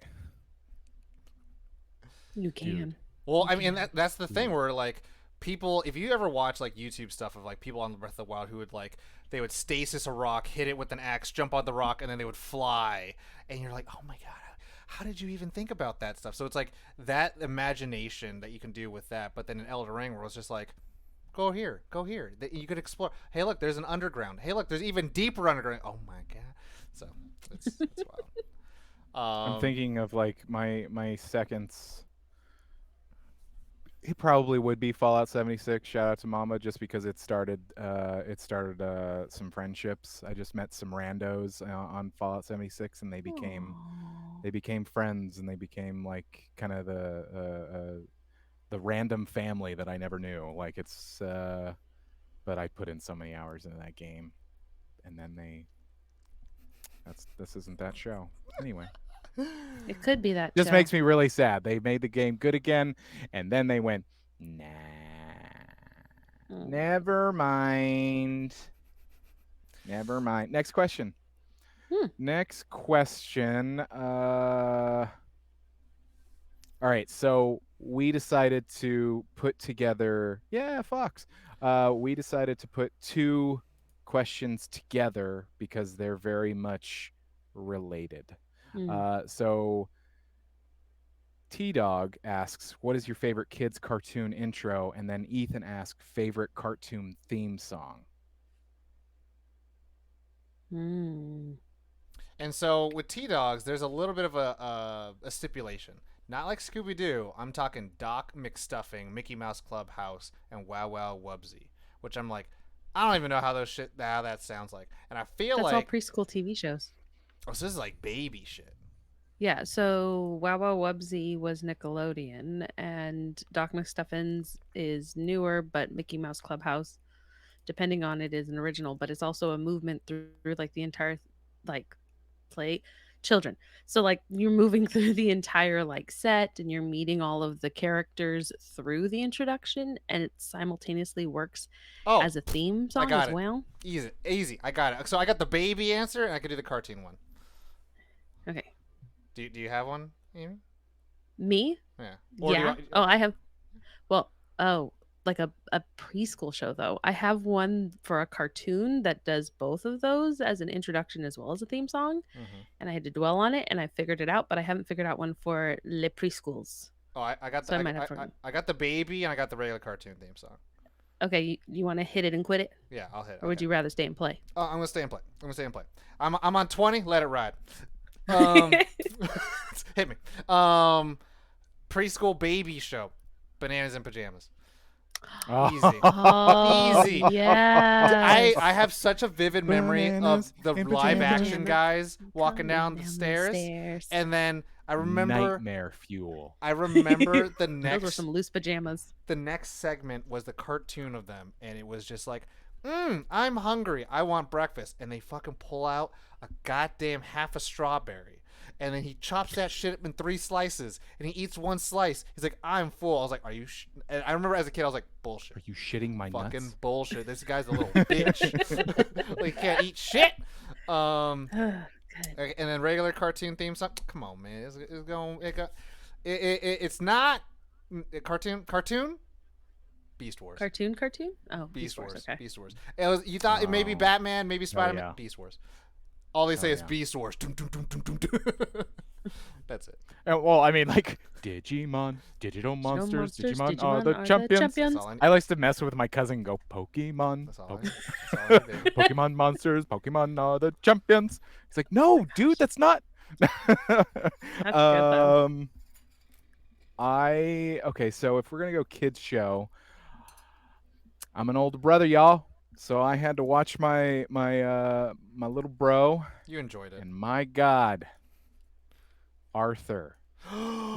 You can. Dude. Well, I mean, that's the thing where like people, if you ever watch like YouTube stuff of like people on Breath of the Wild who would like they would stasis a rock, hit it with an axe, jump on the rock, and then they would fly, and you're like, oh my god, how did you even think about that stuff? So it's like that imagination that you can do with that, but then in Elden Ring, where it's just like, go here, go here, that you could explore. Hey, look, there's an underground. Hey, look, there's even deeper underground. Oh my god, so it's wild. I'm thinking of like my seconds. It probably would be Fallout 76. Shout out to Mama, just because it started some friendships. I just met some randos on Fallout 76, and Aw. they became friends, and they became like kind of the random family that I never knew. Like but I put in so many hours into that game, and then This isn't that show. Anyway, It could be that just show. makes me really sad. They made the game good again, and then they went, nah, Mm. never mind. Never mind. Next question. Hmm. Next question. All right. So we decided to put together. Yeah, Fox. We decided to put two questions together because they're very much related. Mm. So T Dog asks, "What is your favorite kids cartoon intro?" And then Ethan asks, "Favorite cartoon theme song." Mm. And so with T Dogs, there's a little bit of a stipulation. Not like Scooby Doo. I'm talking Doc McStuffing, Mickey Mouse Clubhouse, and Wow Wow Wubsy. Which I'm like, I don't even know how how that sounds like. And I feel That's all like, preschool TV shows. oh, so this is like baby shit. Yeah, so Wow Wow Wubsy was Nickelodeon, and Doc McStuffins is newer, but Mickey Mouse Clubhouse, depending on it, is an original, but it's also a movement through like the entire like play children. So like you're moving through the entire like set and you're meeting all of the characters through the introduction, and it simultaneously works Oh, as a theme I song got as it. well. Easy, easy. I got it. So I got the baby answer, and I could do the cartoon one. Okay. Do you have one, Amy? Me? Yeah. Or do you Yeah. want? Oh, I have. Well, oh, like a preschool show though. I have one for a cartoon that does both of those as an introduction as well as a theme song, Mm-hmm. and I had to dwell on it and I figured it out, but I haven't figured out one for les preschools. Oh, I got So I the might have to. I got the baby, and I got the regular cartoon theme song. Okay, you want to hit it and quit it, Yeah, I'll hit it. or would Okay. you rather stay and play? I'm gonna stay and play. I'm gonna stay and play. I'm on 20. Let it ride. Um, hit me. Preschool baby show, Bananas in Pajamas. Easy. Oh, Easy. yes. I have such a vivid memory of Bananas the in live pajamas. action guys walking Coming down the stairs, and then I remember Nightmare fuel. the Those were next some loose pajamas. the next segment was the cartoon of them, and it was just like, I'm hungry, I want breakfast, and they fucking pull out a goddamn half a strawberry, and then he chops that shit up in 3 slices, and he eats 1 slice. He's like, I'm full. I was like, are you? And I remember as a kid, I was like, bullshit. Are you shitting my Fucking nuts? bullshit. This guy's a little bitch. Like, he can't eat shit. Good. And then regular cartoon theme song. Come on, man. It's going. It's not cartoon. Beast Wars. Cartoon. Oh, Beast Wars. Okay. Beast Wars. It was, you thought it may be Oh. Batman, maybe Spider-Man. yeah. Beast Wars. All they say is yeah. Beast Wars. Dum, dum, dum, dum, dum, dum. That's it. Well, I mean, like Digimon, digital monsters, Digimon are the champions. That's all I need. I like to mess with my cousin and go, Pokemon. That's all I need. That's all I need, baby. Pokemon monsters, Pokemon are the champions. He's like, no, dude, that's not. That's good though. Okay, so if we're gonna go kids show, I'm an older brother, y'all. So I had to watch my little bro, You enjoyed it. and my God, Arthur.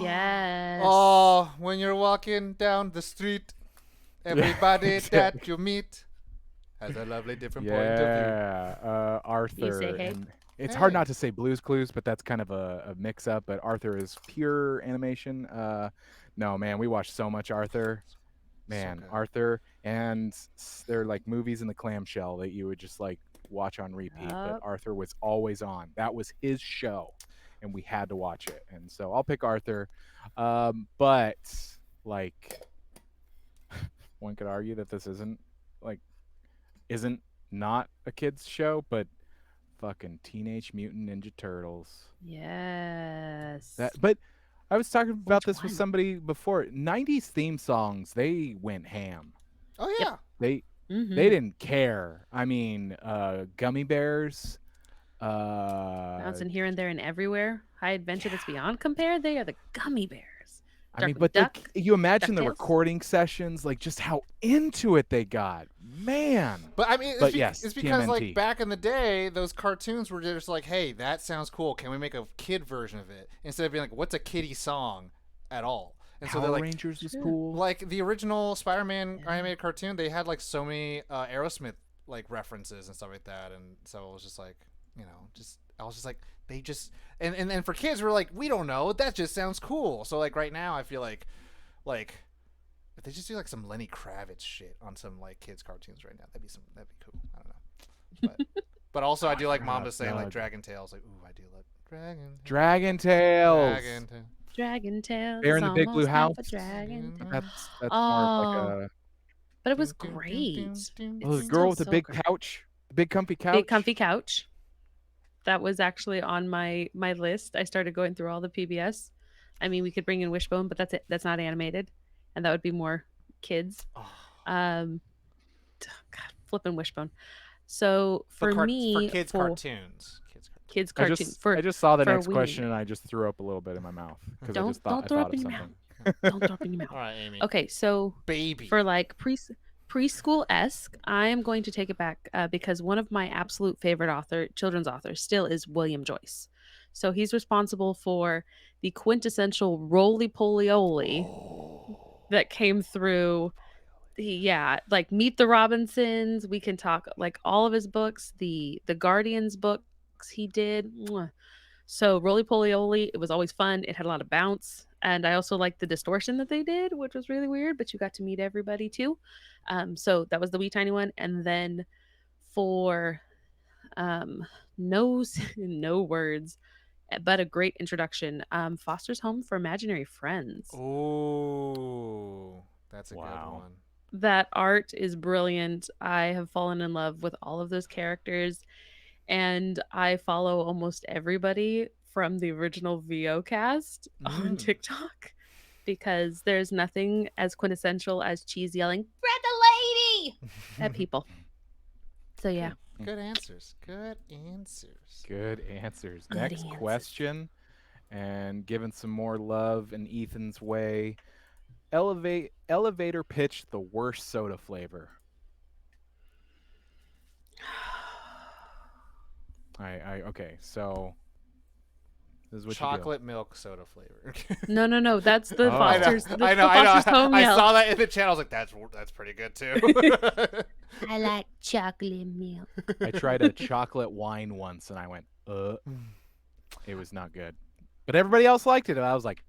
Yes. Oh, when you're walking down the street, everybody that you meet has a lovely different point of view. Yeah, Arthur. say hey? And it's hard Hey. not to say Blue's Clues, but that's kind of a mix-up. But Arthur is pure animation. No, man, we watched so much Arthur. Man, good. Arthur, and they're like movies in the clamshell that you would just like watch on repeat. But Yup. Arthur was always on. That was his show, and we had to watch it. And so I'll pick Arthur. But like, one could argue that this isn't not a kids show, but fucking Teenage Mutant Ninja Turtles. Yes. But I was talking about Which this with one? somebody before. 90s theme songs, they went ham. Oh yeah. They Mhm. they didn't care. I mean, Gummy Bears, Bouncing here and there and everywhere. High Adventure That's Beyond compare. They are the gummy bears. I mean, Darkwing but Duck. you imagine the DuckTales? recording sessions, like just how into it they got, man. But I mean, But yes, it's because TMNT. like back in the day, those cartoons were just like, "Hey, that sounds cool. Can we make a kid version of it?" Instead of being like, "What's a kiddie song?" at all. And so Power they're like, Rangers was Yeah. cool. like the original Spider-Man Yeah. animated cartoon, they had like so many Aerosmith like references and stuff like that, and so it was just like, just I was just like, they just and for kids, we're like, we don't know. That just sounds cool. So like right now, I feel like if they just do like some Lenny Kravitz shit on some like kids cartoons right now, that'd be cool. I don't know, but also I do like Mom to saying like Dragon Tales. Like, ooh, I do like Dragon Tales. Dragon Tales. Dragon Tales Bear is in the Big Blue almost half House. a dragon. That's more of like Oh, a but it was great. oh, It's the girl still with the so big great. couch, the big comfy couch. Big comfy couch. That was actually on my list. I started going through all the PBS. I mean, we could bring in Wishbone, but that's it. That's not animated, and that would be more kids. Oh. Um, God, flipping Wishbone. So For for me, kids for cartoons. kids I cartoon just for I just saw the for next we question and I just threw up a little bit in my mouth because I don't just thought throw I up thought in of your mouth. something. Don't throw up in your mouth. All right, Amy. Okay, so Baby. for like preschool esque, I am going to take it back because one of my absolute favorite children's authors, still is William Joyce. So he's responsible for the quintessential roly poly oly that came through. Yeah, like Meet the Robinsons. We can talk like all of his books, the Guardians books he did. Mwah. So Roly Poly Oly, it was always fun. It had a lot of bounce. And I also liked the distortion that they did, which was really weird, but you got to meet everybody too. So that was the wee tiny one. And then for no no words, but a great introduction, Foster's Home for Imaginary Friends. Ooh, that's a good Wow. one. That art is brilliant. I have fallen in love with all of those characters, and I follow almost everybody from the original VO cast on TikTok because there's nothing as quintessential as Cheese yelling "Brother Lady" at people. So yeah, Good answers. Good answers. Good answers. Good Next answers. question, and giving some more love in Ethan's way. Elevator pitch the worst soda flavor. Okay, so this is what Chocolate milk soda flavor. No. That's the Oh. Foster's. I That's know. the Foster's Home I yell. saw that in the chat. I was like, that's pretty good too. I like chocolate milk. I tried a chocolate wine once and I went, it was not good. But everybody else liked it and I was like,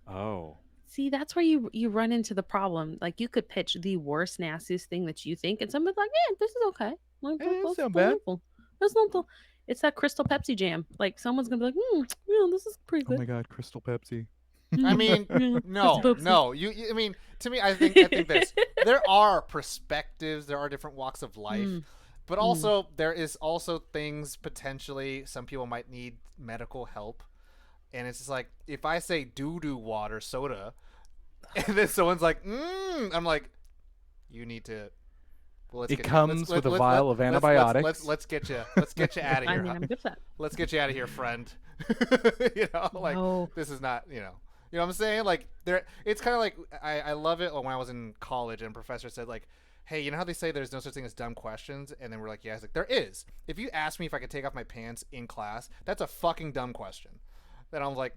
oh. See, that's where you run into the problem. Like you could pitch the worst, nastiest thing that you think, and somebody's like, "Yeah, this is okay. Like, It's that's not bad. delightful. That's not the. It's that Crystal Pepsi jam. Like someone's gonna be like, yeah, this is pretty Oh good." my god, Crystal Pepsi. I mean, Yeah, no. Crystal Pepsi. I mean, to me, I think this. There are perspectives. There are different walks of life, but also there is also things potentially some people might need medical help, and it's just like if I say doo-doo water soda, and then someone's like, I'm like, you need to. Well, It comes with a vial of antibiotics. Let's get you out of I here. mean, I'm good for that. Let's get you out of here, friend. Like No. this is not, you know what I'm saying? Like there, it's kind of like I love it when I was in college and a professor said like, hey, you know how they say there's no such thing as dumb questions? And then we're like, yeah, it's like there is. If you ask me if I could take off my pants in class, that's a fucking dumb question. Then I was like,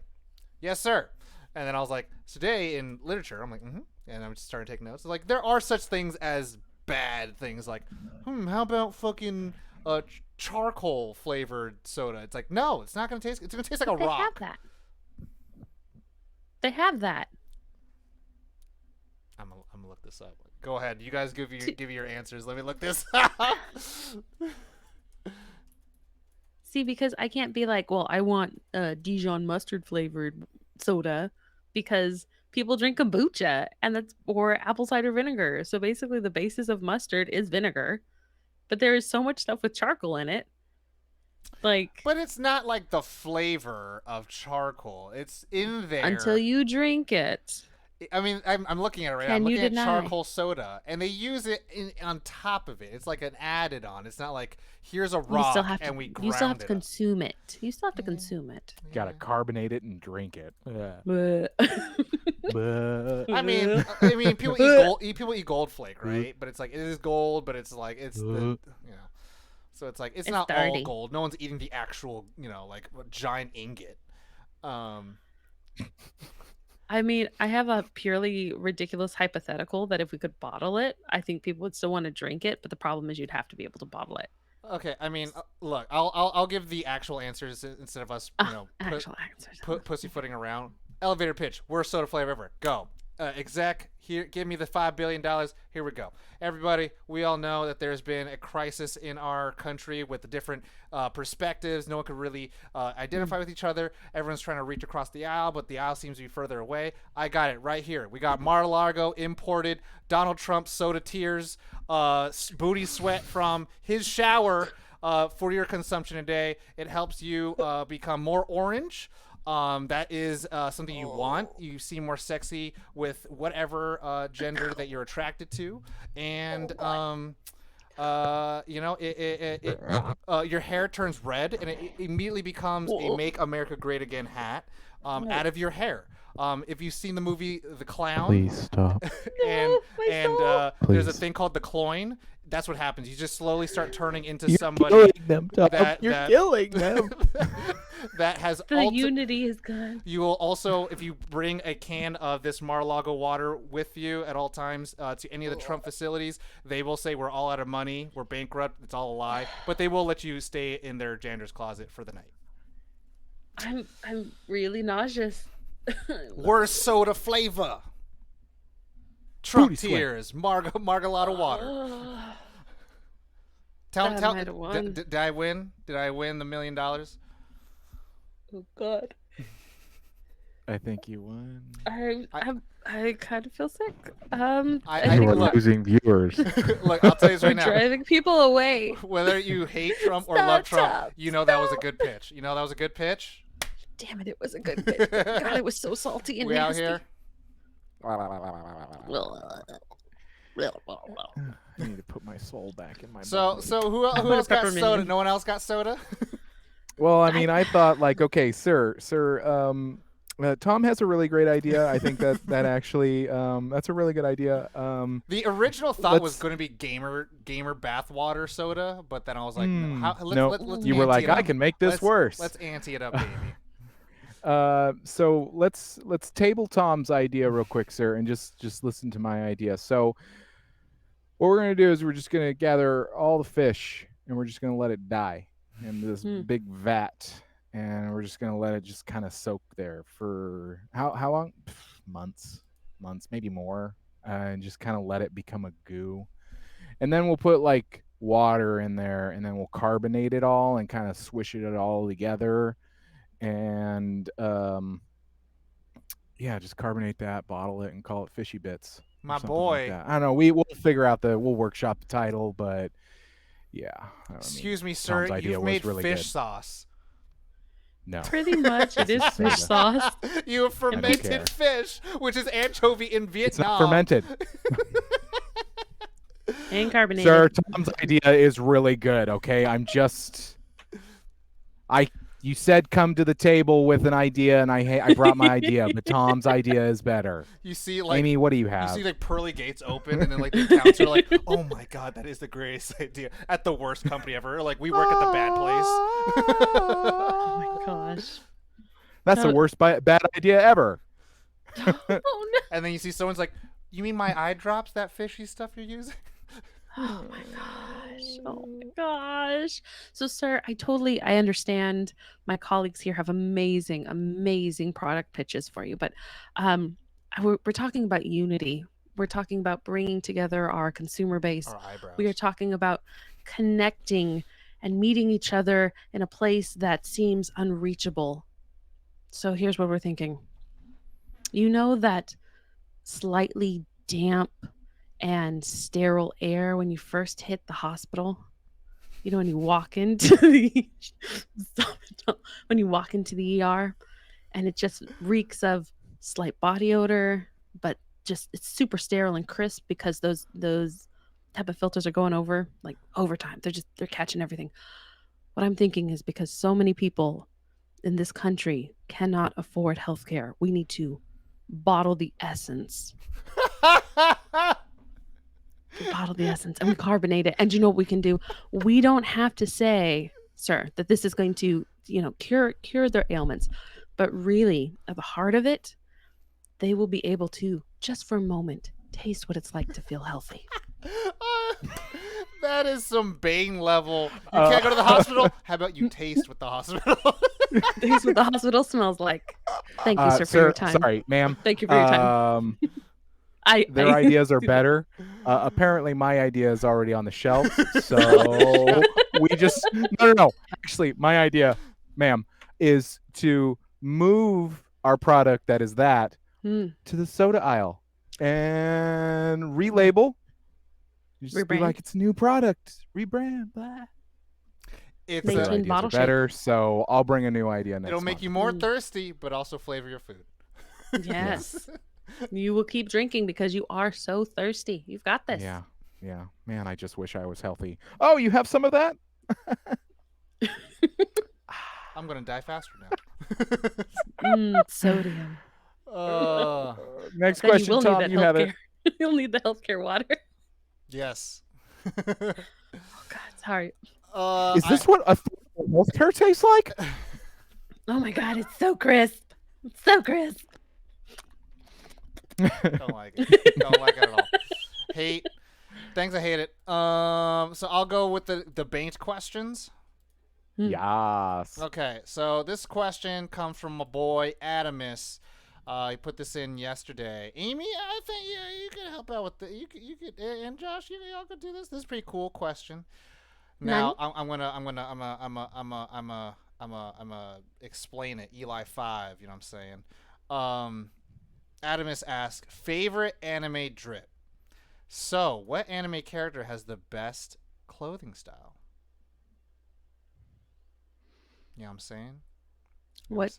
yes, sir. And then I was like, today in literature, I'm like, and I'm just starting to take notes. Like there are such things as bad things like, how about fucking charcoal flavored soda? It's like, no, it's not gonna taste. It's gonna taste like a rock. They have that. They have that. I'm gonna look this up. Go ahead, you guys give your answers. Let me look this up. See, because I can't be like, well, I want Dijon mustard flavored soda because people drink kombucha or apple cider vinegar. So basically the basis of mustard is vinegar. But there is so much stuff with charcoal in it. Like, but it's not like the flavor of charcoal. It's in there until you drink it. I mean, I'm looking at it right now. I'm Can you looking at deny? charcoal soda, and they use it on top of it. It's like an added on. It's not like here's a rock and we ground you still have to it up. consume it. You still have to consume it. Gotta carbonate it and drink it. Bleh. I mean, people eat gold. People eat gold flake, right? But it's like it is gold, but it's like it's the. So it's like it's not all dirty. gold. No one's eating the actual, like a giant ingot. I mean, I have a purely ridiculous hypothetical that if we could bottle it, I think people would still want to drink it. But the problem is you'd have to be able to bottle it. Okay, I mean, look, I'll give the actual answers instead of us, Actual answers. pussyfooting around. Elevator pitch: worst soda flavor ever. Go. Exec, here, give me the $5 billion. Here we go. Everybody, we all know that there's been a crisis in our country with the different perspectives. No one could really identify with each other. Everyone's trying to reach across the aisle, but the aisle seems to be further away. I got it right here. We got Mar-a-Lago imported Donald Trump soda tears, booty sweat from his shower for your consumption today. It helps you become more orange. That is something you want. You seem more sexy with whatever gender that you're attracted to, and your hair turns red, and it immediately becomes a "Make America Great Again" hat out of your hair. If you've seen the movie The Clown, Please stop. and No, my soul. there's a Please. thing called the cloyne. That's what happens. You just slowly start turning into You're somebody killing them, Tom. that You're that killing them. that has The unity is gone. You will also, if you bring a can of this Mar-a-Lago water with you at all times to any of the Trump facilities, they will say we're all out of money, we're bankrupt, it's all a lie, but they will let you stay in their janitor's closet for the night. I'm really nauseous. Worst soda flavor. Trump Booty sweat. tears, Margalato water. That Tell, might have won. did I win? Did I win the $1 million? Oh God. I think you won. I kind of feel sick. I I You think are look- losing viewers. Look, I'll tell you this we're right now. driving people away. Whether you hate Trump or Stop, love Trump, stop, you know that was a good pitch. You know that was a good pitch. Damn it! It was a good bit. God, it was so salty and We out nasty. here. I need to put my soul back in my So body. who put a else got peppermint soda? in. No one else got soda. Well, I mean, I thought like, okay, sir, Tom has a really great idea. I think that actually, that's a really good idea. The original thought was Let's- going to be gamer bathwater soda, but then I was like, no. no, Let's you were ante like, it I up. can make this Let's- worse. Let's ante it up, baby. So let's table Tom's idea real quick, sir, and just listen to my idea. So what we're gonna do is we're just gonna gather all the fish and we're just gonna let it die in this big vat, and we're just gonna let it just kind of soak there for how long? Months, maybe more, and just kind of let it become a goo. And then we'll put like water in there, and then we'll carbonate it all and kind of swish it all together. And yeah, just carbonate that, bottle it, and call it Fishy Bits. or My something like boy. that. I don't know. We'll figure out we'll workshop the title, but yeah. I mean, Excuse me, sir. Tom's idea You've was made really fish good. sauce. No. Pretty much, it is This is fish soda. sauce You have care. fermented fish, which is anchovy in Vietnam. It's not fermented. and carbonated. Sir, Tom's idea is really good, okay? You said come to the table with an idea, and I brought my idea, but Tom's idea is better. You see, like, Amy, what do you you have? see like pearly gates open, and then like the accounts are like, "Oh my god, that is the greatest idea!" At the worst company ever. Like we work at the bad place. Oh my gosh. That's the worst bad idea ever. Oh no. And then you see someone's like, "You mean my eye drops? That fishy stuff you're using?" Oh my gosh. Oh my gosh. So, sir, I understand my colleagues here have amazing product pitches for you, but we're talking about unity. We're talking about bringing together our consumer base. Our eyebrows. We are talking about connecting and meeting each other in a place that seems unreachable. So, here's what we're thinking. You know that slightly damp and sterile air when you first hit the hospital? You know, when you walk into the when you walk into the ER and it just reeks of slight body odor, but just it's super sterile and crisp because those type of filters are going over like overtime. They're catching everything. What I'm thinking is because so many people in this country cannot afford healthcare, we need to bottle the essence. Bottle the essence and we carbonate it. And you know what we can do? We don't have to say, sir, that this is going to, cure their ailments. But really, at the heart of it, they will be able to, just for a moment, taste what it's like to feel healthy. That is some Bane level. You can't go to the hospital. How about you taste what the hospital? Here's what the hospital smells like. Thank you, sir, for your Sir, time. sorry, ma'am. Thank you for your time. Their ideas are better. Apparently, my idea is already on the shelves. So we just no. Actually, my idea, ma'am, is to move our product that is that Hmm. to the soda aisle and relabel. You just be Rebrand. like, it's a new product, rebrand. Blah. It's They Their change ideas bottle are shape. better, so I'll bring a new idea next it'll make month. you more thirsty, but also flavor your food. Yes. You will keep drinking because you are so thirsty. You've got this. Yeah. Man, I just wish I was healthy. Oh, you have some of that? I'm gonna die faster now. Sodium. Next Then question, you will Tom. need that You had it. You'll need the healthcare water. Yes. Oh God, sorry. Is this what healthcare tastes like? Oh my God, it's so crisp. It's so crisp. Don't like it. Don't like it at all. Hate. Thanks, I hate it. So I'll go with the banked questions. Yes. Okay, so this question comes from my boy Adamus. He put this in yesterday. Amy, I think you could help out with the you could and Josh, y'all could do this. This is a pretty cool question. Now I'm gonna explain it. Eli 5, you know what I'm saying? Adamus asks favorite anime drip. So, what anime character has the best clothing style? You know what I'm saying? What?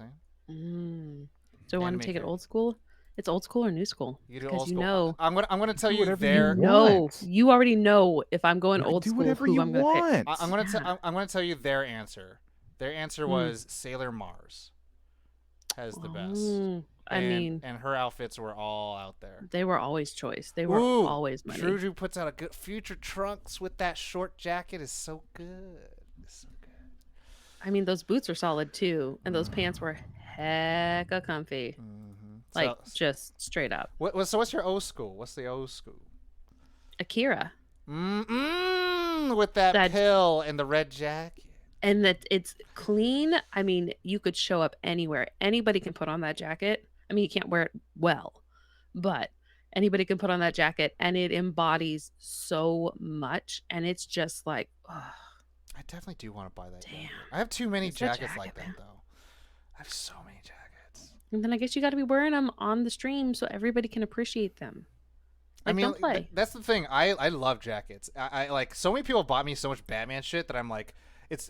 Do I want to take it old school? It's old school or new school? You do because old you school. know. I'm gonna tell you whatever their. you No, want. you already know if I'm going old do school. whatever who you I'm gonna pick. want. I'm gonna tell you their answer. Their answer was Sailor Mars has the best. I mean, and her outfits were all out there. They were always choice. They were always money. Juju puts out a good Future Trunks with that short jacket is so good. It's so good. I mean, those boots are solid too, and those pants were hecka comfy. Like just straight up. So what's your old school? What's the old school? Akira. With that pill and the red jacket. And that it's clean. I mean, you could show up anywhere. Anybody can put on that jacket. I mean, you can't wear it well, but anybody can put on that jacket and it embodies so much. And it's just like, I definitely do want to buy that. Damn. I have too many jackets like that, though. I have so many jackets. And then I guess you got to be wearing them on the stream so everybody can appreciate them. Like, I mean, don't play. That's the thing. I love jackets. I like so many people bought me so much Batman shit that I'm like,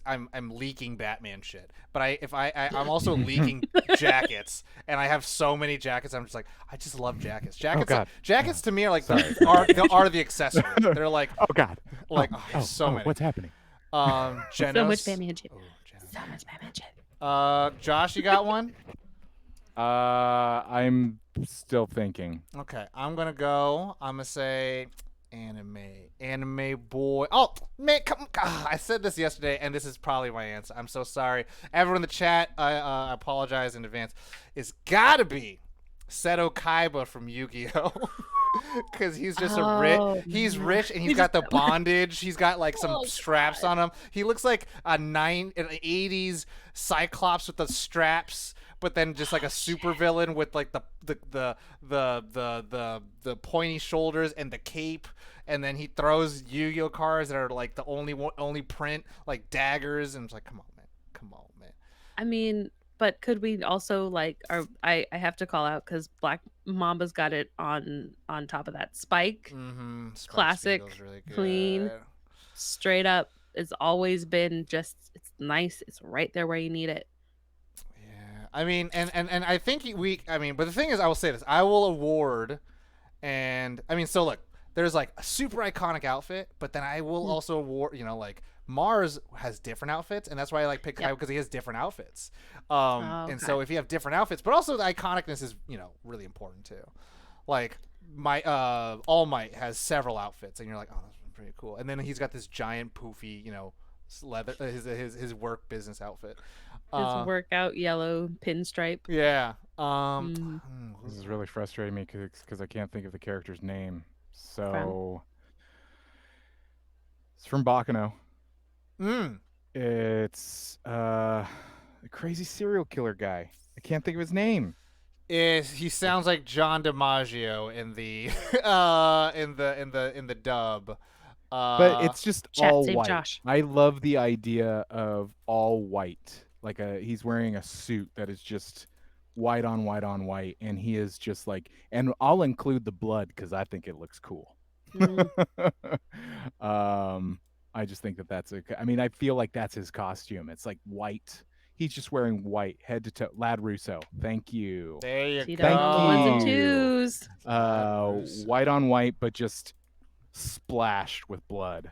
I'm leaking Batman shit. But I'm also leaking jackets, and I have so many jackets. I'm just like, I just love jackets. Jackets to me are like are the accessory. They're like, oh God, like so many. What's happening? Genos. So much Batman shit. So much Batman shit. Josh, you got one? I'm still thinking. Okay, I'm gonna say anime boy. Oh man, come! I said this yesterday, and this is probably my answer. I'm so sorry, everyone in the chat. I apologize in advance. It's gotta be Seto Kaiba from Yu-Gi-Oh. Because he's just he's rich and he's got the bondage. He's got like some straps on him. He looks like an 80s Cyclops with the straps, but then just like a super villain with like the pointy shoulders and the cape, and then he throws Yu-Gi-Oh cards that are like the only print, like daggers, and it's like, come on man. I mean, but could we also like, I have to call out because Black Mamba's got it on top of that Spike. Classic, really clean, straight up. It's always been just, it's nice. It's right there where you need it. Yeah, I mean, and I think but the thing is, I will say this: I will award, and I mean, so look, there's like a super iconic outfit, but then I will also award, like Mars has different outfits, and that's why I like pick Kaiba because he has different outfits. And so if you have different outfits, but also the iconicness is really important too. Like my All Might has several outfits, and you're like, oh, that's pretty cool. And then he's got this giant poofy, leather his work business outfit. His workout yellow pinstripe. Yeah. This is really frustrating me because I can't think of the character's name. So It's from Bacano. Mm. It's a crazy serial killer guy. I can't think of his name. He sounds like John DiMaggio in the in the dub. But Uh, it's just Chat, all save white. Josh. I love the idea of all white. Like he's wearing a suit that is just white on white on white, and he is just like, and I'll include the blood because I think it looks cool. Mm, um, I just think that that's a. I mean, I feel like that's his costume. It's like white. He's just wearing white head to toe. Lad Russo. Thank you. there you see, don't know Thank the ones and go. you. twos. Lad White Russo. on white, but just splashed with blood.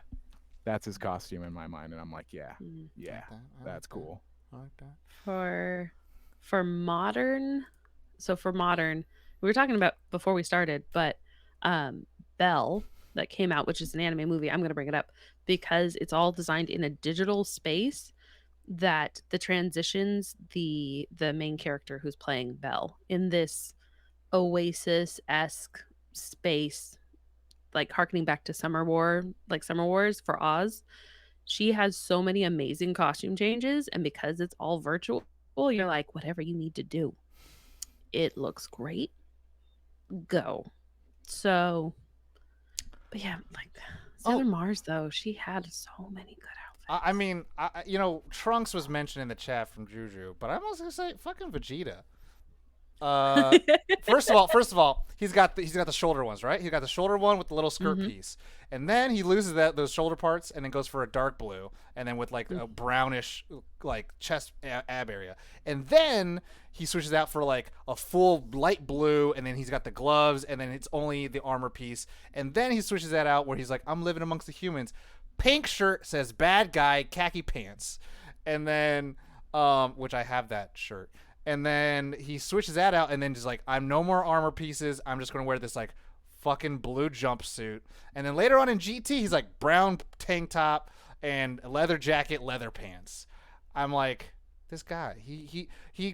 That's his costume in my mind, and I'm like, yeah, Mm. I yeah, like that. I like that's that. cool. I like that. For for modern, so for modern, we were talking about before we started, but um Belle that came out, which is an anime movie, I'm going to bring it up because it's all designed in a digital space that the transitions the main character who's playing Belle in this Oasis-esque space, like harkening back to Summer War, like Summer Wars for Oz. She has so many amazing costume changes, and because it's all virtual, you're like, whatever you need to do, it looks great. Go. So, but yeah, like Sailor Oh, Mars though, she had so many good I mean, Trunks was mentioned in the chat from Juju, but I'm also gonna say fucking Vegeta. Uh, outfits. first of all, he's got the shoulder ones, right? He got the shoulder one with the little skirt Mhm. piece, and then he loses those shoulder parts, and then goes for a dark blue, and then with like Mm. a brownish like chest ab area, and then he switches out for like a full light blue, and then he's got the gloves, and then it's only the armor piece, and then he switches that out where he's like, I'm living amongst the humans. Pink shirt says bad guy, khaki pants, and then which I have that shirt, and then he switches that out and then just like, I'm no more armor pieces, I'm just gonna wear this like fucking blue jumpsuit. And then later on in GT he's like brown tank top and leather jacket, leather pants. I'm like, this guy, he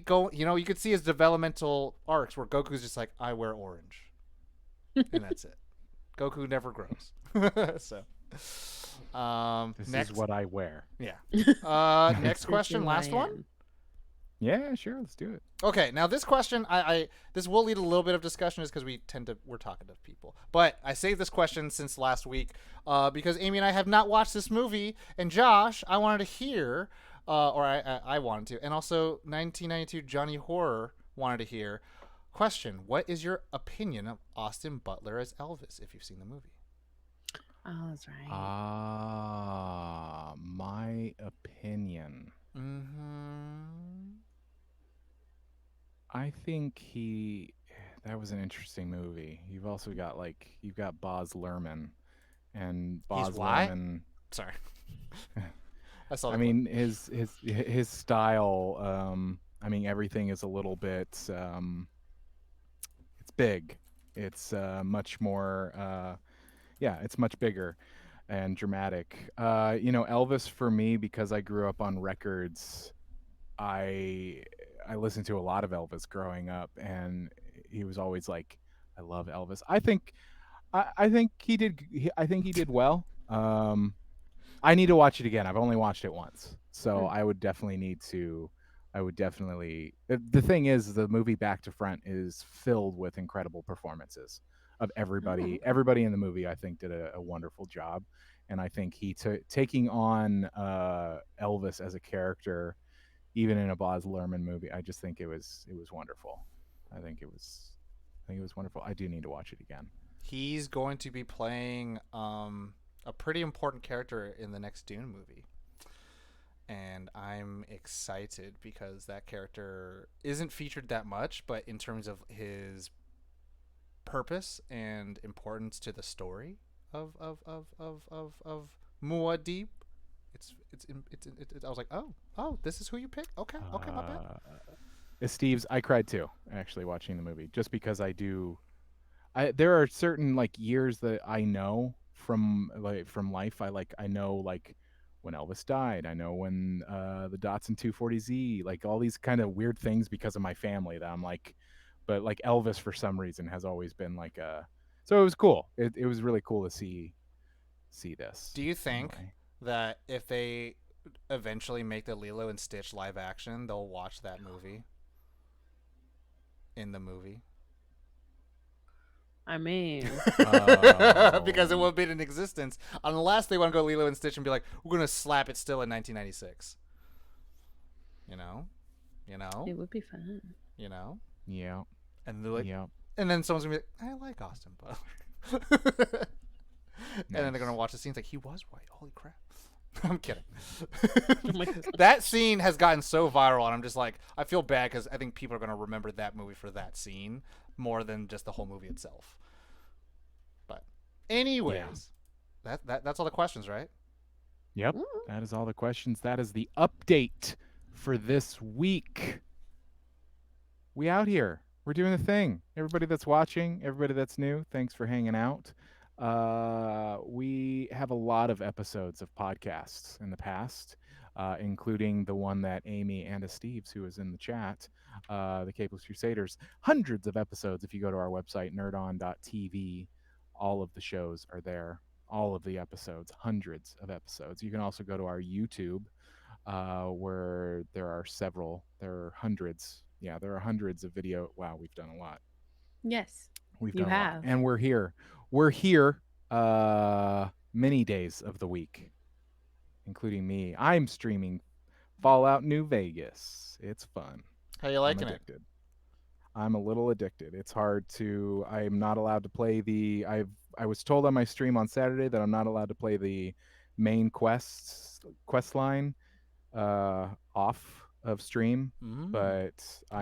go, you could see his developmental arcs where Goku's just like, I wear orange, and that's it. Goku never grows. So This is next, what I wear. yeah. Next This is question, who I last one. am. Yeah, sure, let's do it. Okay, now this question, this will lead a little bit of discussion, is because we're talking to people. But I saved this question since last week, because Amy and I have not watched this movie, and Josh, I wanted to hear, or I wanted to, and also 1992 Johnny Horror wanted to hear. Question: what is your opinion of Austin Butler as Elvis? If you've seen the movie. Oh, that's right. My opinion. Mm-hmm. I think that was an interesting movie. You've got Boz Lerman, and He's Boz why? Lerman. Sorry, I saw I the clip. mean, his style. I mean, everything is a little bit. It's big. It's much more. Yeah, it's much bigger and dramatic. Elvis for me, because I grew up on records. I I listened to a lot of Elvis growing up, and he was always like, "I love Elvis." I think I think he did well. I need to watch it again. I've only watched it once, so Hmm. I would definitely need to. I would definitely. The thing is, the movie Back to Front is filled with incredible performances of Oh, everybody. okay. Everybody in the movie, I think, did a wonderful job, and I think taking on Elvis as a character, even in a Boz Lerman movie, I just think it was wonderful. I think it was I think it was wonderful. I do need to watch it again. He's going to be playing a pretty important character in the next Dune movie. And I'm excited because that character isn't featured that much, but in terms of his purpose and importance to the story of Muad'Dib, I was like, oh, this is who you pick. Okay, my bad. Uh, Steve's, I cried too actually watching the movie, just because there are certain like years that I know from life. I know like when Elvis died. I know when the Datsun 240Z, like all these kind of weird things because of my family that I'm like, but like Elvis for some reason has always been like a. So it was cool. It was really cool to see this. Do you think anyway. that if they eventually make the Lilo and Stitch live action, they'll watch that movie in the movie? I mean, Because it won't be in existence unless they want to go Lilo and Stitch and be like, we're going to slap it still in 1996. You know? it would be fun. You know? Yeah. And they're like, Yeah. and then someone's going to be like, I like Austin Butler. And then they're going to watch the scenes like, he was white. Holy crap. I'm kidding. Oh my God. That scene has gotten so viral, and I'm just like, I feel bad because I think people are going to remember that movie for that scene more than just the whole movie itself. But anyways, that's all the questions, right? Yep. That is all the questions. That is the update for this week. We out here. We're doing a thing. Everybody that's watching, everybody that's new, thanks for hanging out. We have a lot of episodes of podcasts in the past, including the one that Amy and Steves, who is in the chat, the Capeless Crusaders. Hundreds of episodes. If you go to our website, nerdon.tv, all of the shows are there. All of the episodes, hundreds of episodes. You can also go to our YouTube, where there are hundreds. Yeah, there are hundreds of video. Wow, we've done a lot. Yes. We've You done a lot. have. And we're here. We're here many days of the week, including me. I'm streaming Fallout New Vegas. It's fun. How you I'm liking it? addicted. I'm a little addicted. It's hard to. I'm not allowed to play the. I was told on my stream on Saturday that I'm not allowed to play the main quest line off of stream, but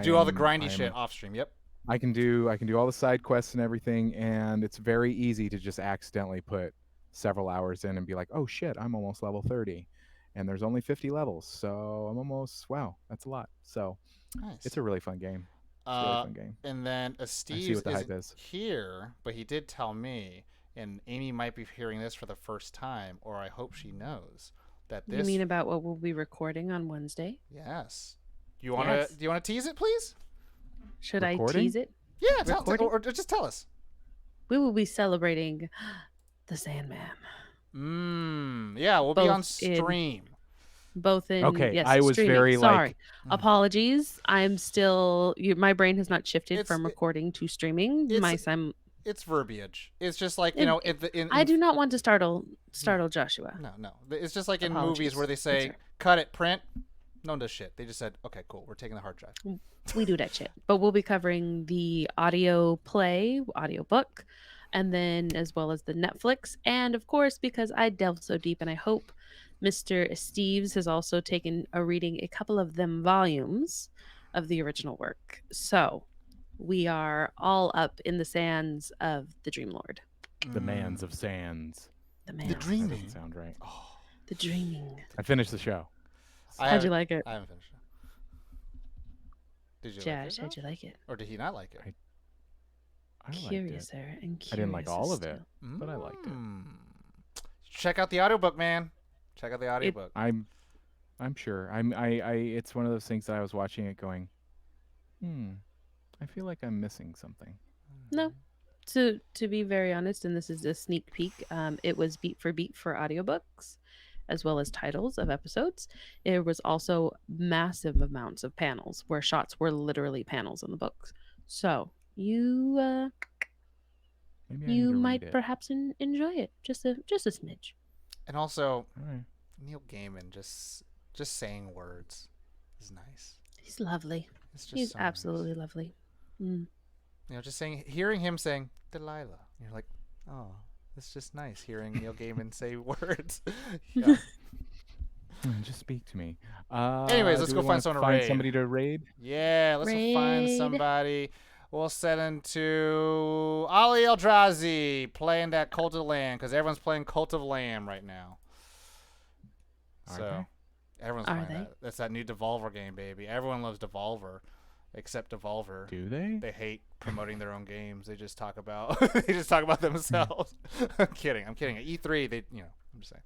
do all the grindy shit off stream. Yep. I can do all the side quests and everything, and it's very easy to just accidentally put several hours in and be like, oh shit, I'm almost level 30, and there's only 50 levels, so I'm almost, wow, that's a lot. So Nice. it's a really fun game. It's a really fun game. And then I see Steve what the hype is. here, but he did tell me, and Amy might be hearing this for the first time, or I hope she knows that this. You mean about what we'll be recording on Wednesday? Yes. Do you want to? Yes. Do you want to tease it, please? Should Recording? I tease it? Yeah, Recording? or just tell us. We will be celebrating the Sandman. Yeah, we'll be Both on stream. Both in Okay, yes, I was streaming. very Sorry. like, Apologies. I'm still my brain has not shifted from recording to streaming. It's verbiage. It's just like, I do not want to startle Joshua. No. It's just like in Apologies. movies where they say, cut it, print. No one does shit. They just said, okay, cool. We're taking the hard drive. We do that shit. But we'll be covering the audio book, and then as well as the Netflix. And of course, because I delved so deep, and I hope Mr. Steves has also taken a reading a couple of them volumes of the original work. So we are all up in the sands of the Dream Lord. the Mans of Sands. The man. The That dreaming. doesn't sound right. The dreaming. I finished the show. How'd you like it? I haven't finished it. Did you Josh, like it? how'd you like it? Or did he not like it? I liked Curious it. there, and curious I didn't like all as of it, to- but I liked it. Check out the audiobook, man. Check out the audiobook. I'm sure. It's one of those things that I was watching it going, I feel like I'm missing something. No. To be very honest, and this is a sneak peek, it was beat for audiobooks, as well as titles of episodes. There was also massive amounts of panels where shots were literally panels in the books. So you Maybe I need to read might it. perhaps enjoy it just a smidge. And also, All right. Neil Gaiman just saying words is nice. He's lovely. It's just He's so nice. absolutely lovely. Mm. Just hearing him saying Delilah, you're like, oh, it's just nice hearing Neil Gaiman say words. Yeah. Just speak to me. Anyways, let's do go we find wanna someone to find raid. somebody to raid. Yeah, let's go find Raid. somebody. We'll set into Ali Eldrazi playing that Cult of the Lamb because everyone's playing Cult of Lamb right now. Are So everyone's Are playing they? that. That's that new Devolver game, baby. Everyone loves Devolver, except Devolver. Do they? They hate promoting their own games. They just talk about themselves. I'm kidding. At E3, I'm just saying.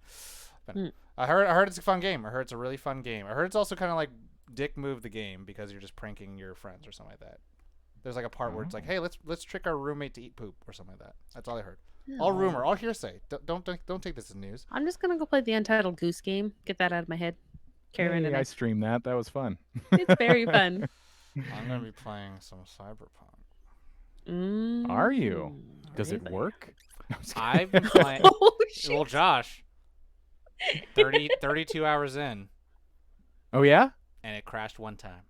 But I heard it's a fun game. I heard it's a really fun game. I heard it's also kind of like dick move the game because you're just pranking your friends or something like that. There's like a part where it's like, Oh. hey, let's trick our roommate to eat poop or something like that. That's all I heard. All rumor, all hearsay. Don't take this as news. I'm just gonna go play the Untitled Goose Game. Get that out of my head. Carry Hey, I nice. streamed that. That was fun. It's very fun. I'm gonna be playing some Cyberpunk. Are you? Does it Really? work? No, I'm just kidding. I've been playing. Oh shit! Well, Josh, 32 hours in, Oh yeah? and it crashed one time.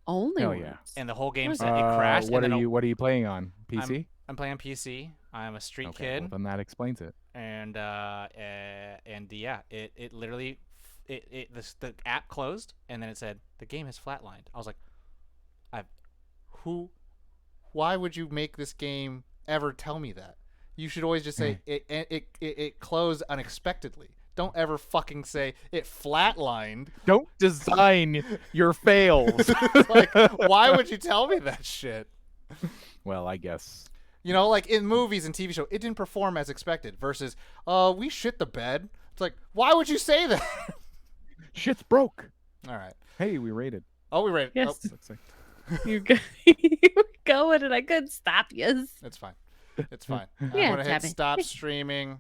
Only Hell once. yeah. And the whole game Was said it crashed. What and are then you playing on? PC? I'm playing PC. I'm a street Okay, kid. well, then that explains it. And yeah, it literally the app closed, and then it said the game is flatlined. I was like, why would you make this game ever tell me that? You should always just say it closed unexpectedly. Don't ever fucking say it flatlined. Don't design your fails. Like, why would you tell me that shit? Well, I guess. You know, like in movies and TV shows, it didn't perform as expected. Versus, we shit the bed. It's like, why would you say that? Shit's broke. All right. Hey, we rated. Oh, we ready? Yes. Oh, Looks like. You were going, and I couldn't stop you. it's fine. It's fine. Yeah, I'm gonna it's hit happening. stop streaming.